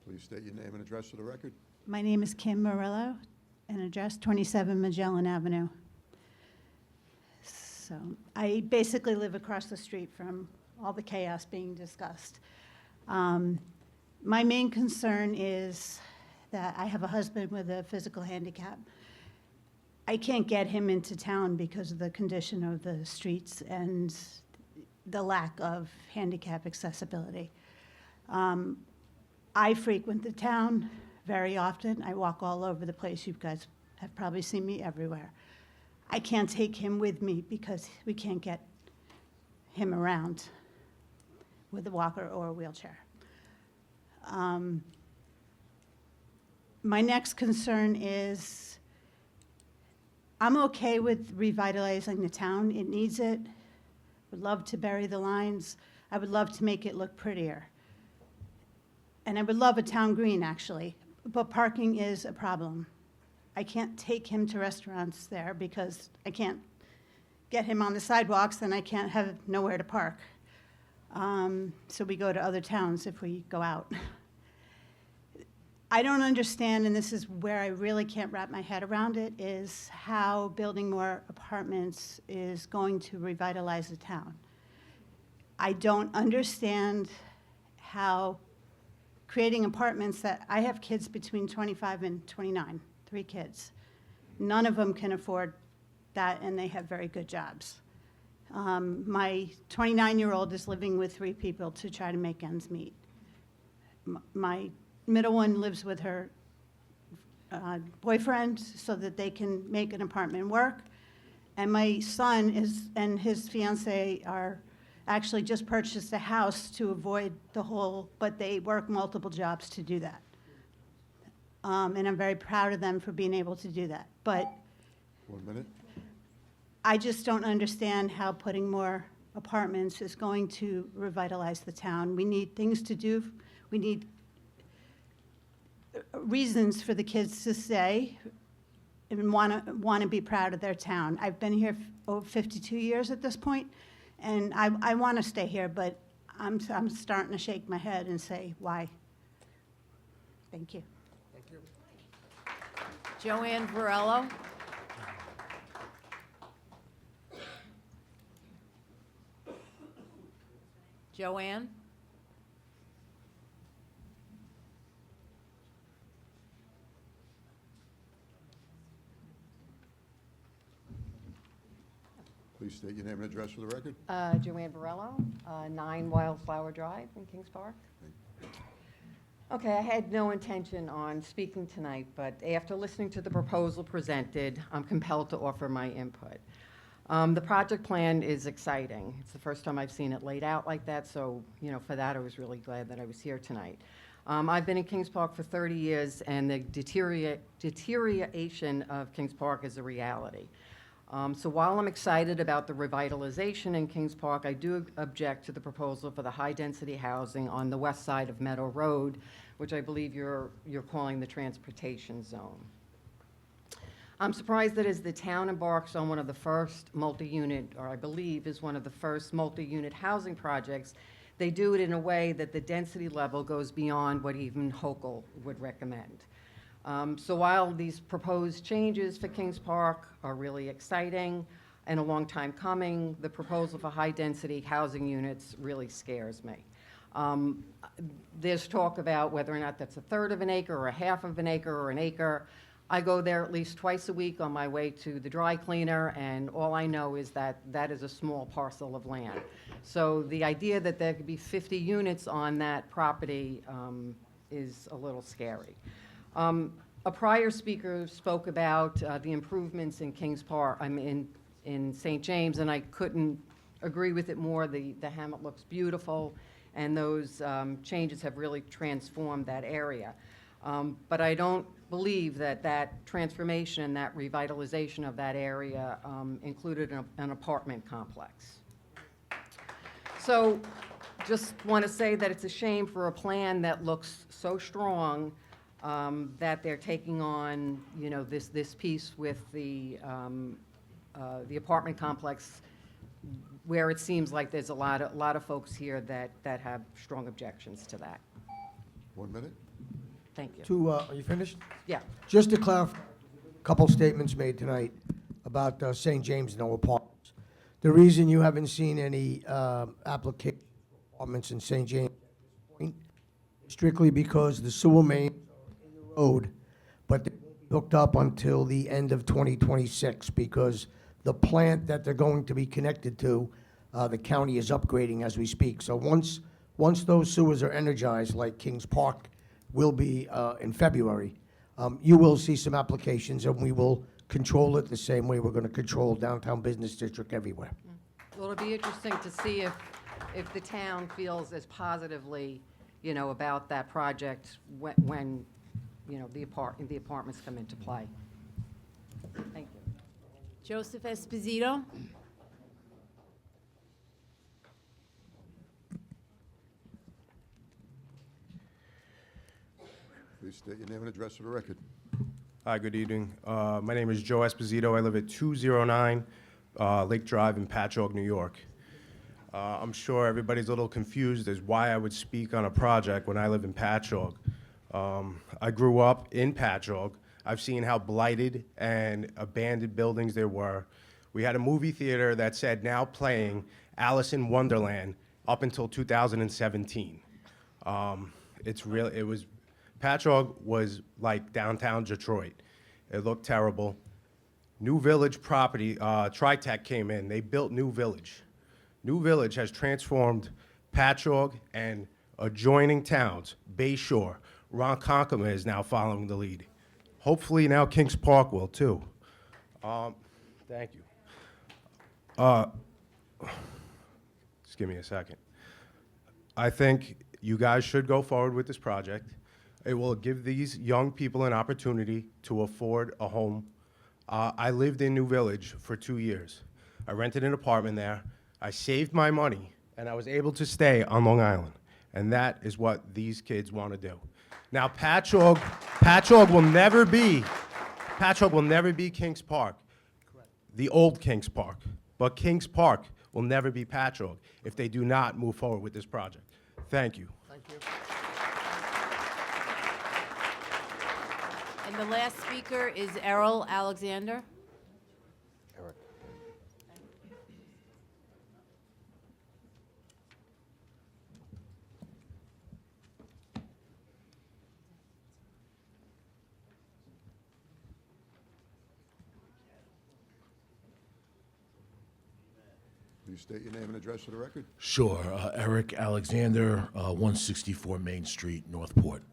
Speaker 3: Please state your name and address for the record.
Speaker 11: My name is Kim Murillo, and address 27 Magellan Avenue. So I basically live across the street from all the chaos being discussed. My main concern is that I have a husband with a physical handicap. I can't get him into town because of the condition of the streets and the lack of handicap accessibility. I frequent the town very often. I walk all over the place. You guys have probably seen me everywhere. I can't take him with me because we can't get him around with a walker or a wheelchair. My next concern is I'm okay with revitalizing the town. It needs it. Would love to bury the lines. I would love to make it look prettier. And I would love a town green, actually, but parking is a problem. I can't take him to restaurants there because I can't get him on the sidewalks, then I can't have nowhere to park. So we go to other towns if we go out. I don't understand, and this is where I really can't wrap my head around it, is how building more apartments is going to revitalize the town. I don't understand how creating apartments that, I have kids between 25 and 29, 3 kids. None of them can afford that, and they have very good jobs. My 29-year-old is living with 3 people to try to make ends meet. My middle one lives with her boyfriend so that they can make an apartment work. And my son and his fiance are actually just purchased a house to avoid the whole, but they work multiple jobs to do that. And I'm very proud of them for being able to do that. But
Speaker 3: 1 minute.
Speaker 11: I just don't understand how putting more apartments is going to revitalize the town. We need things to do. We need reasons for the kids to stay and want to be proud of their town. I've been here over 52 years at this point, and I want to stay here, but I'm starting to shake my head and say, why? Thank you.
Speaker 4: Joanne Varello. Joanne?
Speaker 3: Please state your name and address for the record.
Speaker 12: Joanne Borello, 9 Wildflower Drive in Kings Park. Okay, I had no intention on speaking tonight, but after listening to the proposal presented, I'm compelled to offer my input. The project plan is exciting. It's the first time I've seen it laid out like that, so for that I was really glad that I was here tonight. I've been in Kings Park for 30 years, and the deterioration of Kings Park is a reality. So while I'm excited about the revitalization in Kings Park, I do object to the proposal for the high-density housing on the west side of Meadow Road, which I believe you're calling the transportation zone. I'm surprised that as the town embarks on one of the first multi-unit, or I believe is one of the first multi-unit housing projects, they do it in a way that the density level goes beyond what even Hochul would recommend. So while these proposed changes for Kings Park are really exciting and a long time coming, the proposal for high-density housing units really scares me. There's talk about whether or not that's 1/3 of an acre or 1/2 of an acre or an acre. I go there at least twice a week on my way to the dry cleaner, and all I know is that that is a small parcel of land. So the idea that there could be 50 units on that property is a little scary. A prior speaker spoke about the improvements in Kings Park, in St. James, and I couldn't agree with it more. The hamlet looks beautiful, and those changes have really transformed that area. But I don't believe that that transformation, that revitalization of that area included an apartment complex. So just want to say that it's a shame for a plan that looks so strong that they're taking on, this piece with the apartment complex, where it seems like there's a lot of folks here that have strong objections to that.
Speaker 3: 1 minute.
Speaker 12: Thank you.
Speaker 1: Are you finished?
Speaker 12: Yeah.
Speaker 1: Just to clarify, a couple statements made tonight about St. James no apartments. The reason you haven't seen any application apartments in St. James is strictly because the sewer main in the road, but they won't be hooked up until the end of 2026 because the plant that they're going to be connected to, the county is upgrading as we speak. So once those sewers are energized, like Kings Park will be in February, you will see some applications, and we will control it the same way we're going to control downtown business district everywhere.
Speaker 12: Well, it'll be interesting to see if the town feels as positively, about that project when the apartments come into play. Thank you.
Speaker 4: Joseph Esposito.
Speaker 3: Please state your name and address for the record.
Speaker 14: Hi, good evening. My name is Joe Esposito. I live at 209 Lake Drive in Patchogue, New York. I'm sure everybody's a little confused as why I would speak on a project when I live in Patchogue. I grew up in Patchogue. I've seen how blighted and abandoned buildings there were. We had a movie theater that said now playing Alice in Wonderland up until 2017. Patchogue was like downtown Detroit. It looked terrible. New Village property, TriTech came in. They built New Village. New Village has transformed Patchogue and adjoining towns. Bay Shore, Ronkonkoma is now following the lead. Hopefully now Kings Park will too. Thank you. Just give me a second. I think you guys should go forward with this project. It will give these young people an opportunity to afford a home. I lived in New Village for 2 years. I rented an apartment there. I saved my money, and I was able to stay on Long Island. And that is what these kids want to do. Now, Patchogue will never be Kings Park, the old Kings Park. But Kings Park will never be Patchogue if they do not move forward with this project. Thank you.
Speaker 1: Thank you.
Speaker 4: And the last speaker is Errol Alexander.
Speaker 3: Eric. Please state your name and address for the record.
Speaker 15: Sure. Eric Alexander, 164 Main Street, Northport.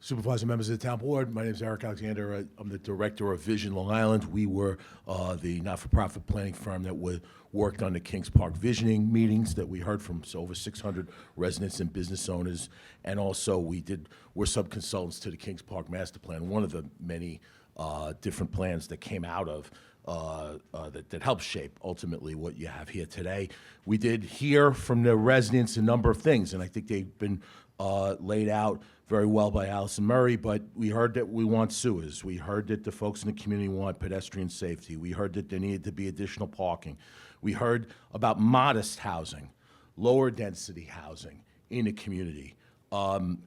Speaker 15: Supervisor, members of the town board, my name is Eric Alexander. I'm the director of Vision Long Island. We were the not-for-profit planning firm that worked on the Kings Park visioning meetings that we heard from over 600 residents and business owners. And also we're sub-consultants to the Kings Park Master Plan, one of the many different plans that came out of that helped shape ultimately what you have here today. We did hear from the residents a number of things, and I think they've been laid out very well by Allison Murray, but we heard that we want sewers. We heard that the folks in the community want pedestrian safety. We heard that there needed to be additional parking. We heard about modest housing, lower density housing in the community.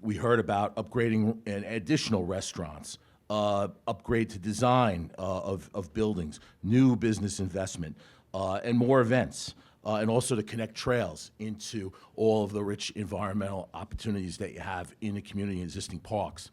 Speaker 15: We heard about upgrading and additional restaurants, upgrade to design of buildings, new business investment, and more events. And also to connect trails into all of the rich environmental opportunities that you have in the community and existing parks.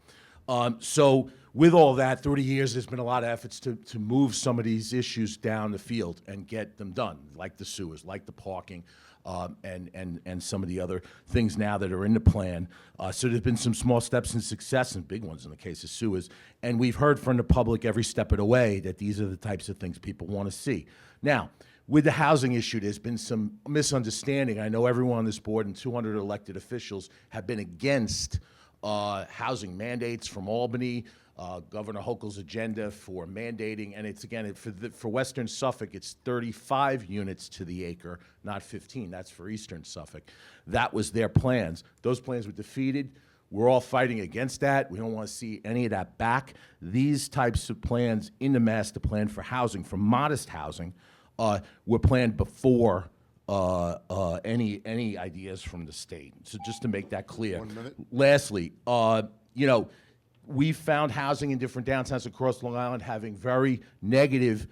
Speaker 15: So with all that, through the years, there's been a lot of efforts to move some of these issues down the field and get them done, like the sewers, like the parking, and some of the other things now that are in the plan. So there's been some small steps in success and big ones in the case of sewers. And we've heard from the public every step of the way that these are the types of things people want to see. Now, with the housing issue, there's been some misunderstanding. I know everyone on this board and 200 elected officials have been against housing mandates from Albany, Governor Hochul's agenda for mandating, and it's, again, for Western Suffolk, it's 35 units to the acre, not 15. That's for Eastern Suffolk. That was their plans. Those plans were defeated. We're all fighting against that. We don't want to see any of that back. These types of plans in the master plan for housing, for modest housing, were planned before any ideas from the state. So just to make that clear.
Speaker 3: 1 minute.
Speaker 15: Lastly, we found housing in different downtowns across Long Island having very negative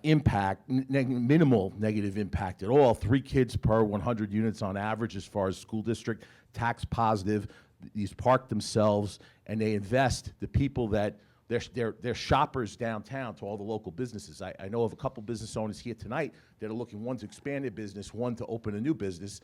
Speaker 15: impact, minimal negative impact at all. 3 kids per 100 units on average as far as school district, tax positive. These park themselves, and they invest the people that they're shoppers downtown to all the local businesses. I know of a couple business owners here tonight that are looking, one to expand their business, one to open a new business,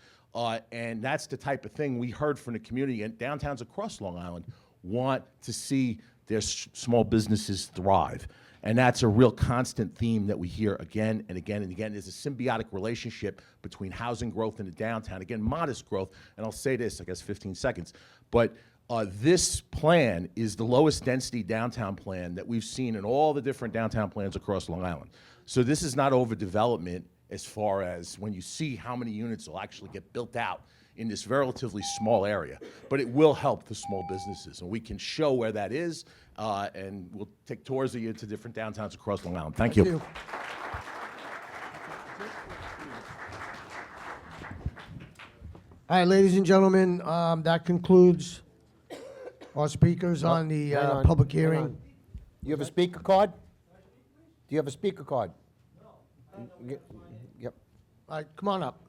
Speaker 15: and that's the type of thing we heard from the community. And downtowns across Long Island want to see their small businesses thrive. And that's a real constant theme that we hear again and again and again. There's a symbiotic relationship between housing growth and the downtown. Again, modest growth. And I'll say this, I guess 15 seconds. But this plan is the lowest density downtown plan that we've seen in all the different downtown plans across Long Island. So this is not overdevelopment as far as when you see how many units will actually get built out in this relatively small area. But it will help the small businesses. And we can show where that is, and we'll take tours of you to different downtowns across Long Island. Thank you.
Speaker 1: All right, ladies and gentlemen, that concludes our speakers on the
Speaker 16: Hang on,
Speaker 1: public
Speaker 16: hang
Speaker 1: hearing.
Speaker 16: on. You have a speaker card? Do you have a speaker card? No. Yep.
Speaker 1: All right, come on up.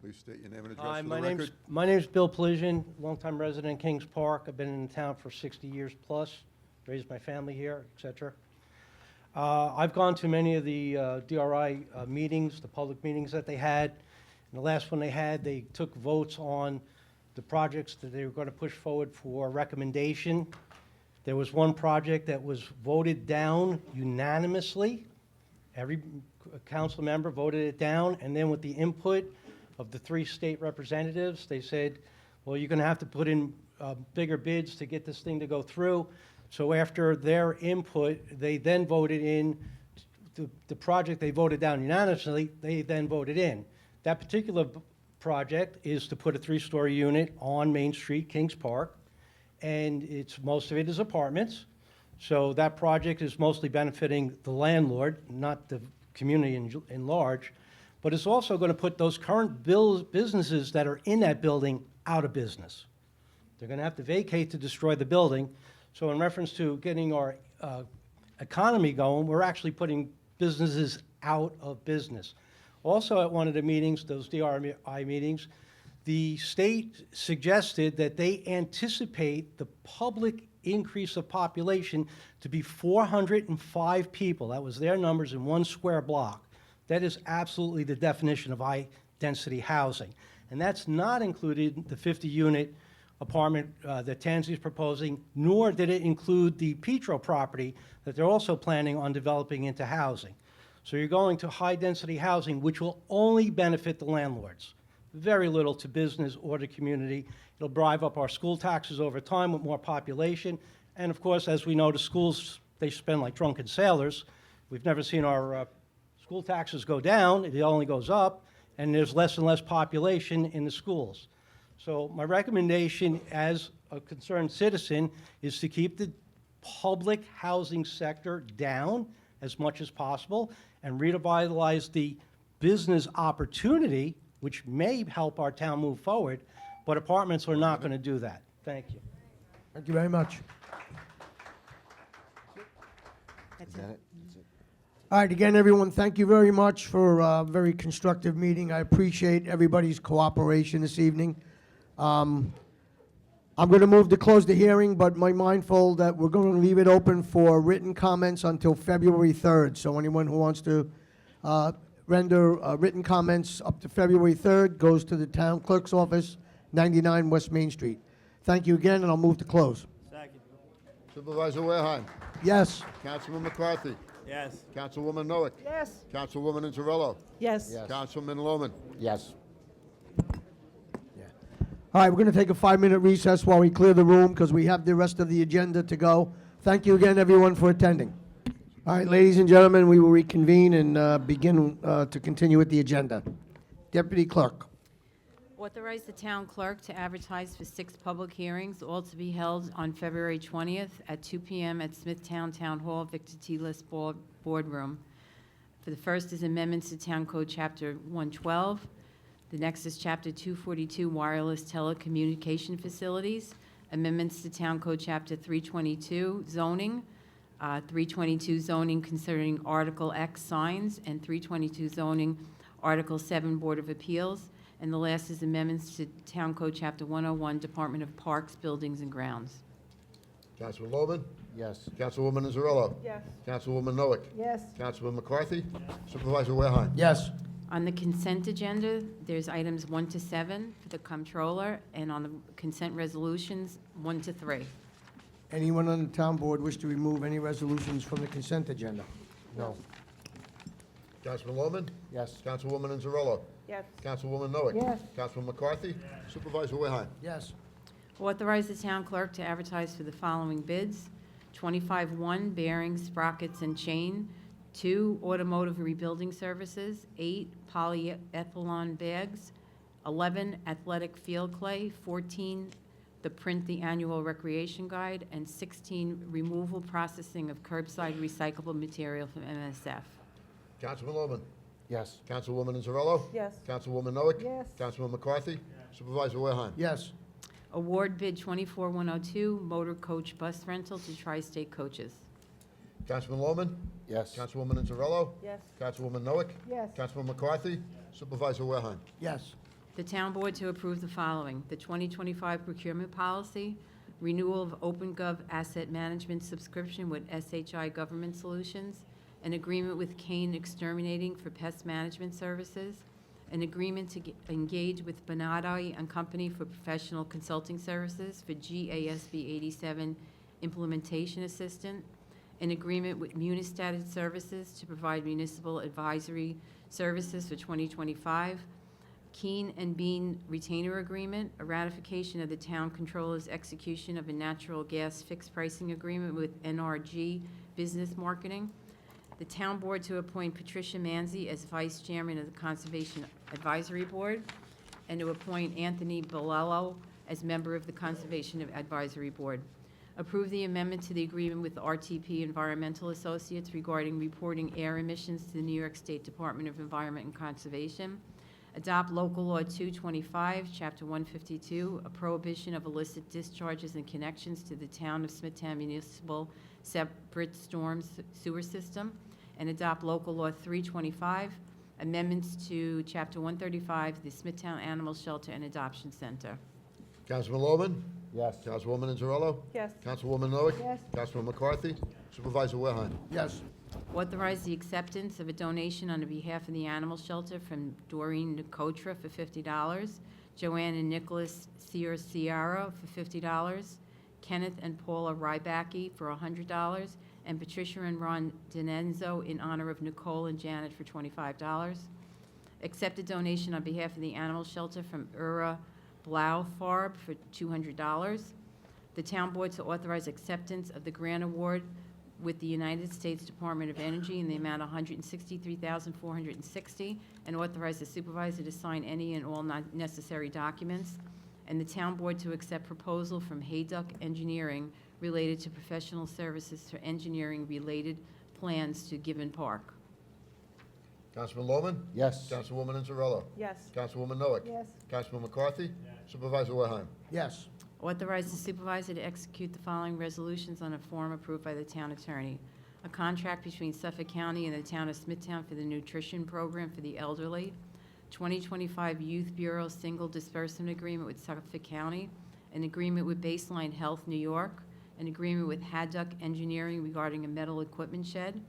Speaker 3: Please state your name and address
Speaker 17: Hi,
Speaker 3: for the
Speaker 17: my
Speaker 3: record.
Speaker 17: name's Bill Pelizian, longtime resident in Kings Park. I've been in town for 60 years plus, raised my family here, et cetera. I've gone to many of the DRI meetings, the public meetings that they had. And the last one they had, they took votes on the projects that they were going to push forward for recommendation. There was one project that was voted down unanimously. Every council member voted it down, and then with the input of the 3 state representatives, they said, well, you're going to have to put in bigger bids to get this thing to go through. So after their input, they then voted in the project they voted down unanimously, they then voted in. That particular project is to put a 3-story unit on Main Street, Kings Park, and most of it is apartments. So that project is mostly benefiting the landlord, not the community in large. But it's also going to put those current businesses that are in that building out of business. They're going to have to vacate to destroy the building. So in reference to getting our economy going, we're actually putting businesses out of business. Also at one of the meetings, those DRI meetings, the state suggested that they anticipate the public increase of population to be 405 people. That was their numbers in 1 square block. That is absolutely the definition of high-density housing. And that's not included the 50-unit apartment that Tansy is proposing, nor did it include the Petro property that they're also planning on developing into housing. So you're going to high-density housing, which will only benefit the landlords. Very little to business or to community. It'll drive up our school taxes over time with more population. And of course, as we know, the schools, they spend like drunken sailors. We've never seen our school taxes go down, it only goes up, and there's less and less population in the schools. So my recommendation as a concerned citizen is to keep the public housing sector down as much as possible and revitalize the business opportunity, which may help our town move forward, but apartments are not going to do that. Thank you.
Speaker 1: Thank you very much.
Speaker 16: Is that it?
Speaker 1: All right, again, everyone, thank you very much for a very constructive meeting. I appreciate everybody's cooperation this evening. I'm going to move to close the hearing, but I'm mindful that we're going to leave it open for written comments until February 3rd. So anyone who wants to render written comments up to February 3rd goes to the town clerk's office, 99 West Main Street. Thank you again, and I'll move to close.
Speaker 3: Second. Supervisor Wareheim.
Speaker 1: Yes.
Speaker 3: Councilman McCarthy.
Speaker 18: Yes.
Speaker 3: Councilwoman Noack.
Speaker 18: Yes.
Speaker 3: Councilwoman Inzerillo.
Speaker 18: Yes. Yes.
Speaker 3: Councilman Lohman.
Speaker 16: Yes.
Speaker 1: All right, we're going to take a 5-minute recess while we clear the room because we have the rest of the agenda to go. Thank you again, everyone, for attending. All right, ladies and gentlemen, we will reconvene and begin to continue with the agenda. Deputy Clerk.
Speaker 4: Authorize the town clerk to advertise for 6 public hearings, all to be held on February 20th at 2 p.m. at Smithtown Town Hall, Victor T. List Boardroom. For the first is amendments to Town Code Chapter 112. The next is Chapter 242, Wireless Telecommunication Facilities. Amendments to Town Code Chapter 322, Zoning. 322 Zoning concerning Article X signs, and 322 Zoning, Article 7 Board of Appeals. And the last is amendments to Town Code Chapter 101, Department of Parks, Buildings, and Grounds.
Speaker 3: Councilman Loman?
Speaker 16: Yes.
Speaker 3: Councilwoman Azarello?
Speaker 2: Yes.
Speaker 3: Councilwoman Noack?
Speaker 2: Yes.
Speaker 3: Councilman McCarthy? Supervisor Wareheim?
Speaker 1: Yes.
Speaker 4: On the consent agenda, there's items 1 to 7 for the comptroller, and on the consent resolutions, 1 to 3.
Speaker 1: Anyone on the town board wish to remove any resolutions from the consent agenda?
Speaker 16: No.
Speaker 3: Councilman Loman?
Speaker 16: Yes.
Speaker 3: Councilwoman Azarello?
Speaker 2: Yes.
Speaker 3: Councilwoman Noack?
Speaker 2: Yes.
Speaker 3: Councilman McCarthy? Supervisor Wareheim?
Speaker 1: Yes.
Speaker 4: Authorize the town clerk to advertise for the following bids: 25-1 bearings, sprockets, and chain, 2 automotive rebuilding services, 8 polyethylene bags, 11 athletic field clay, 14 the print the annual recreation guide, and 16 removal processing of curbside recyclable material from MSF.
Speaker 3: Councilman Loman?
Speaker 16: Yes.
Speaker 3: Councilwoman Azarello?
Speaker 2: Yes.
Speaker 3: Councilwoman Noack?
Speaker 2: Yes.
Speaker 3: Councilman McCarthy? Supervisor Wareheim?
Speaker 1: Yes.
Speaker 4: Award bid 24102 motor coach bus rental to Tri-State Coaches.
Speaker 3: Councilman Loman?
Speaker 16: Yes.
Speaker 3: Councilwoman Azarello?
Speaker 2: Yes.
Speaker 3: Councilwoman Noack?
Speaker 2: Yes.
Speaker 3: Councilman McCarthy? Supervisor Wareheim?
Speaker 1: Yes.
Speaker 4: The town board to approve the following: the 2025 procurement policy, renewal of OpenGov asset management subscription with SHI Government Solutions, an agreement with Kane Exterminating for pest management services, an agreement to engage with Bonatti and Company for professional consulting services for GASB 87 implementation assistant, an agreement with Munistat Services to provide municipal advisory services for 2025, Keen and Bean retainer agreement, a ratification of the town controller's execution of a natural gas fixed pricing agreement with NRG Business Marketing, the town board to appoint Patricia Manzi as vice chairman of the Conservation Advisory Board, and to appoint Anthony Bolello as member of the Conservation Advisory Board. Approve the amendment to the agreement with RTP Environmental Associates regarding reporting air emissions to the New York State Department of Environment and Conservation. Adopt Local Law 225, Chapter 152, a prohibition of illicit discharges and connections to the Town of Smithtown Municipal Separate Storm Sewer System. And adopt Local Law 325, amendments to Chapter 135, the Smithtown Animal Shelter and Adoption Center.
Speaker 3: Councilman Loman?
Speaker 16: Yes.
Speaker 3: Councilwoman Azarello?
Speaker 2: Yes.
Speaker 3: Councilwoman Noack?
Speaker 2: Yes.
Speaker 3: Councilman McCarthy? Supervisor Wareheim?
Speaker 1: Yes.
Speaker 4: Authorize the acceptance of a donation on behalf of the animal shelter from Doreen Nicotra for $50, Joanne and Nicholas Ciara for $50, Kenneth and Paula Rybacki for $100, and Patricia and Ron Denenzo in honor of Nicole and Janet for $25. Accept a donation on behalf of the animal shelter from Ura Blaufarb for $200. The town board to authorize acceptance of the grant award with the United States Department of Energy in the amount of $163,460, and authorize the supervisor to sign any and all necessary documents. And the town board to accept proposal from Hayduck Engineering related to professional services for engineering-related plans to Gibbon Park.
Speaker 3: Councilman Loman?
Speaker 16: Yes.
Speaker 3: Councilwoman Azarello?
Speaker 2: Yes.
Speaker 3: Councilwoman Noack?
Speaker 2: Yes.
Speaker 3: Councilman McCarthy? Supervisor Wareheim?
Speaker 1: Yes.
Speaker 4: Authorize the supervisor to execute the following resolutions on a form approved by the town attorney. A contract between Suffolk County and the town of Smithtown for the nutrition program for the elderly. 2025 Youth Bureau Single Disbursement Agreement with Suffolk County. An agreement with Baseline Health New York. An agreement with Haddock Engineering regarding a metal equipment shed.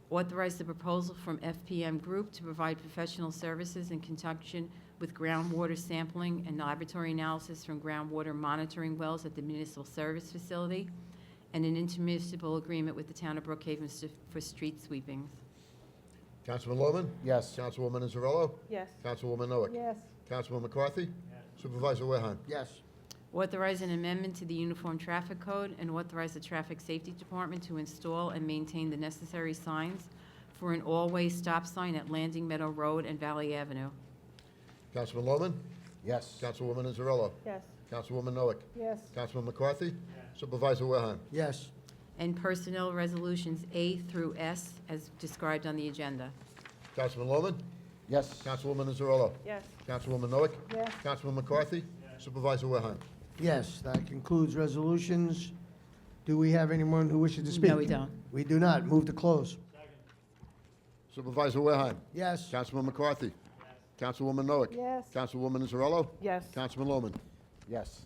Speaker 4: Authorize the proposal from FPM Group to provide professional services in conjunction with groundwater sampling and laboratory analysis from groundwater monitoring wells at the municipal service facility, and an intermunicipal agreement with the town of Brookhaven for street sweepings.
Speaker 3: Councilman Loman?
Speaker 16: Yes.
Speaker 3: Councilwoman Azarello?
Speaker 2: Yes.
Speaker 3: Councilwoman Noack?
Speaker 2: Yes.
Speaker 3: Councilman McCarthy? Supervisor Wareheim?
Speaker 1: Yes.
Speaker 4: Authorize an amendment to the Uniform Traffic Code, and authorize the Traffic Safety Department to install and maintain the necessary signs for an all-way stop sign at Landing Meadow Road and Valley Avenue.
Speaker 3: Councilman Loman?
Speaker 16: Yes.
Speaker 3: Councilwoman Azarello.
Speaker 6: Yes.
Speaker 3: Councilwoman Noack.
Speaker 6: Yes.
Speaker 3: Councilman McCarthy. Supervisor Wilhelm.
Speaker 1: Yes.
Speaker 4: And personnel resolutions A through S as described on the agenda.
Speaker 3: Councilman Lohman.
Speaker 16: Yes.
Speaker 3: Councilwoman Azarello.
Speaker 6: Yes.
Speaker 3: Councilwoman Noack.
Speaker 6: Yes.
Speaker 3: Councilman McCarthy. Supervisor Wilhelm.
Speaker 1: Yes, that concludes resolutions. Do we have anyone who wishes to speak?
Speaker 4: No, we don't.
Speaker 1: We do not. Move to close.
Speaker 3: Supervisor Wilhelm.
Speaker 1: Yes.
Speaker 3: Councilman McCarthy. Councilwoman Noack.
Speaker 6: Yes.
Speaker 3: Councilwoman Azarello.
Speaker 6: Yes.
Speaker 3: Councilman Lohman.
Speaker 16: Yes.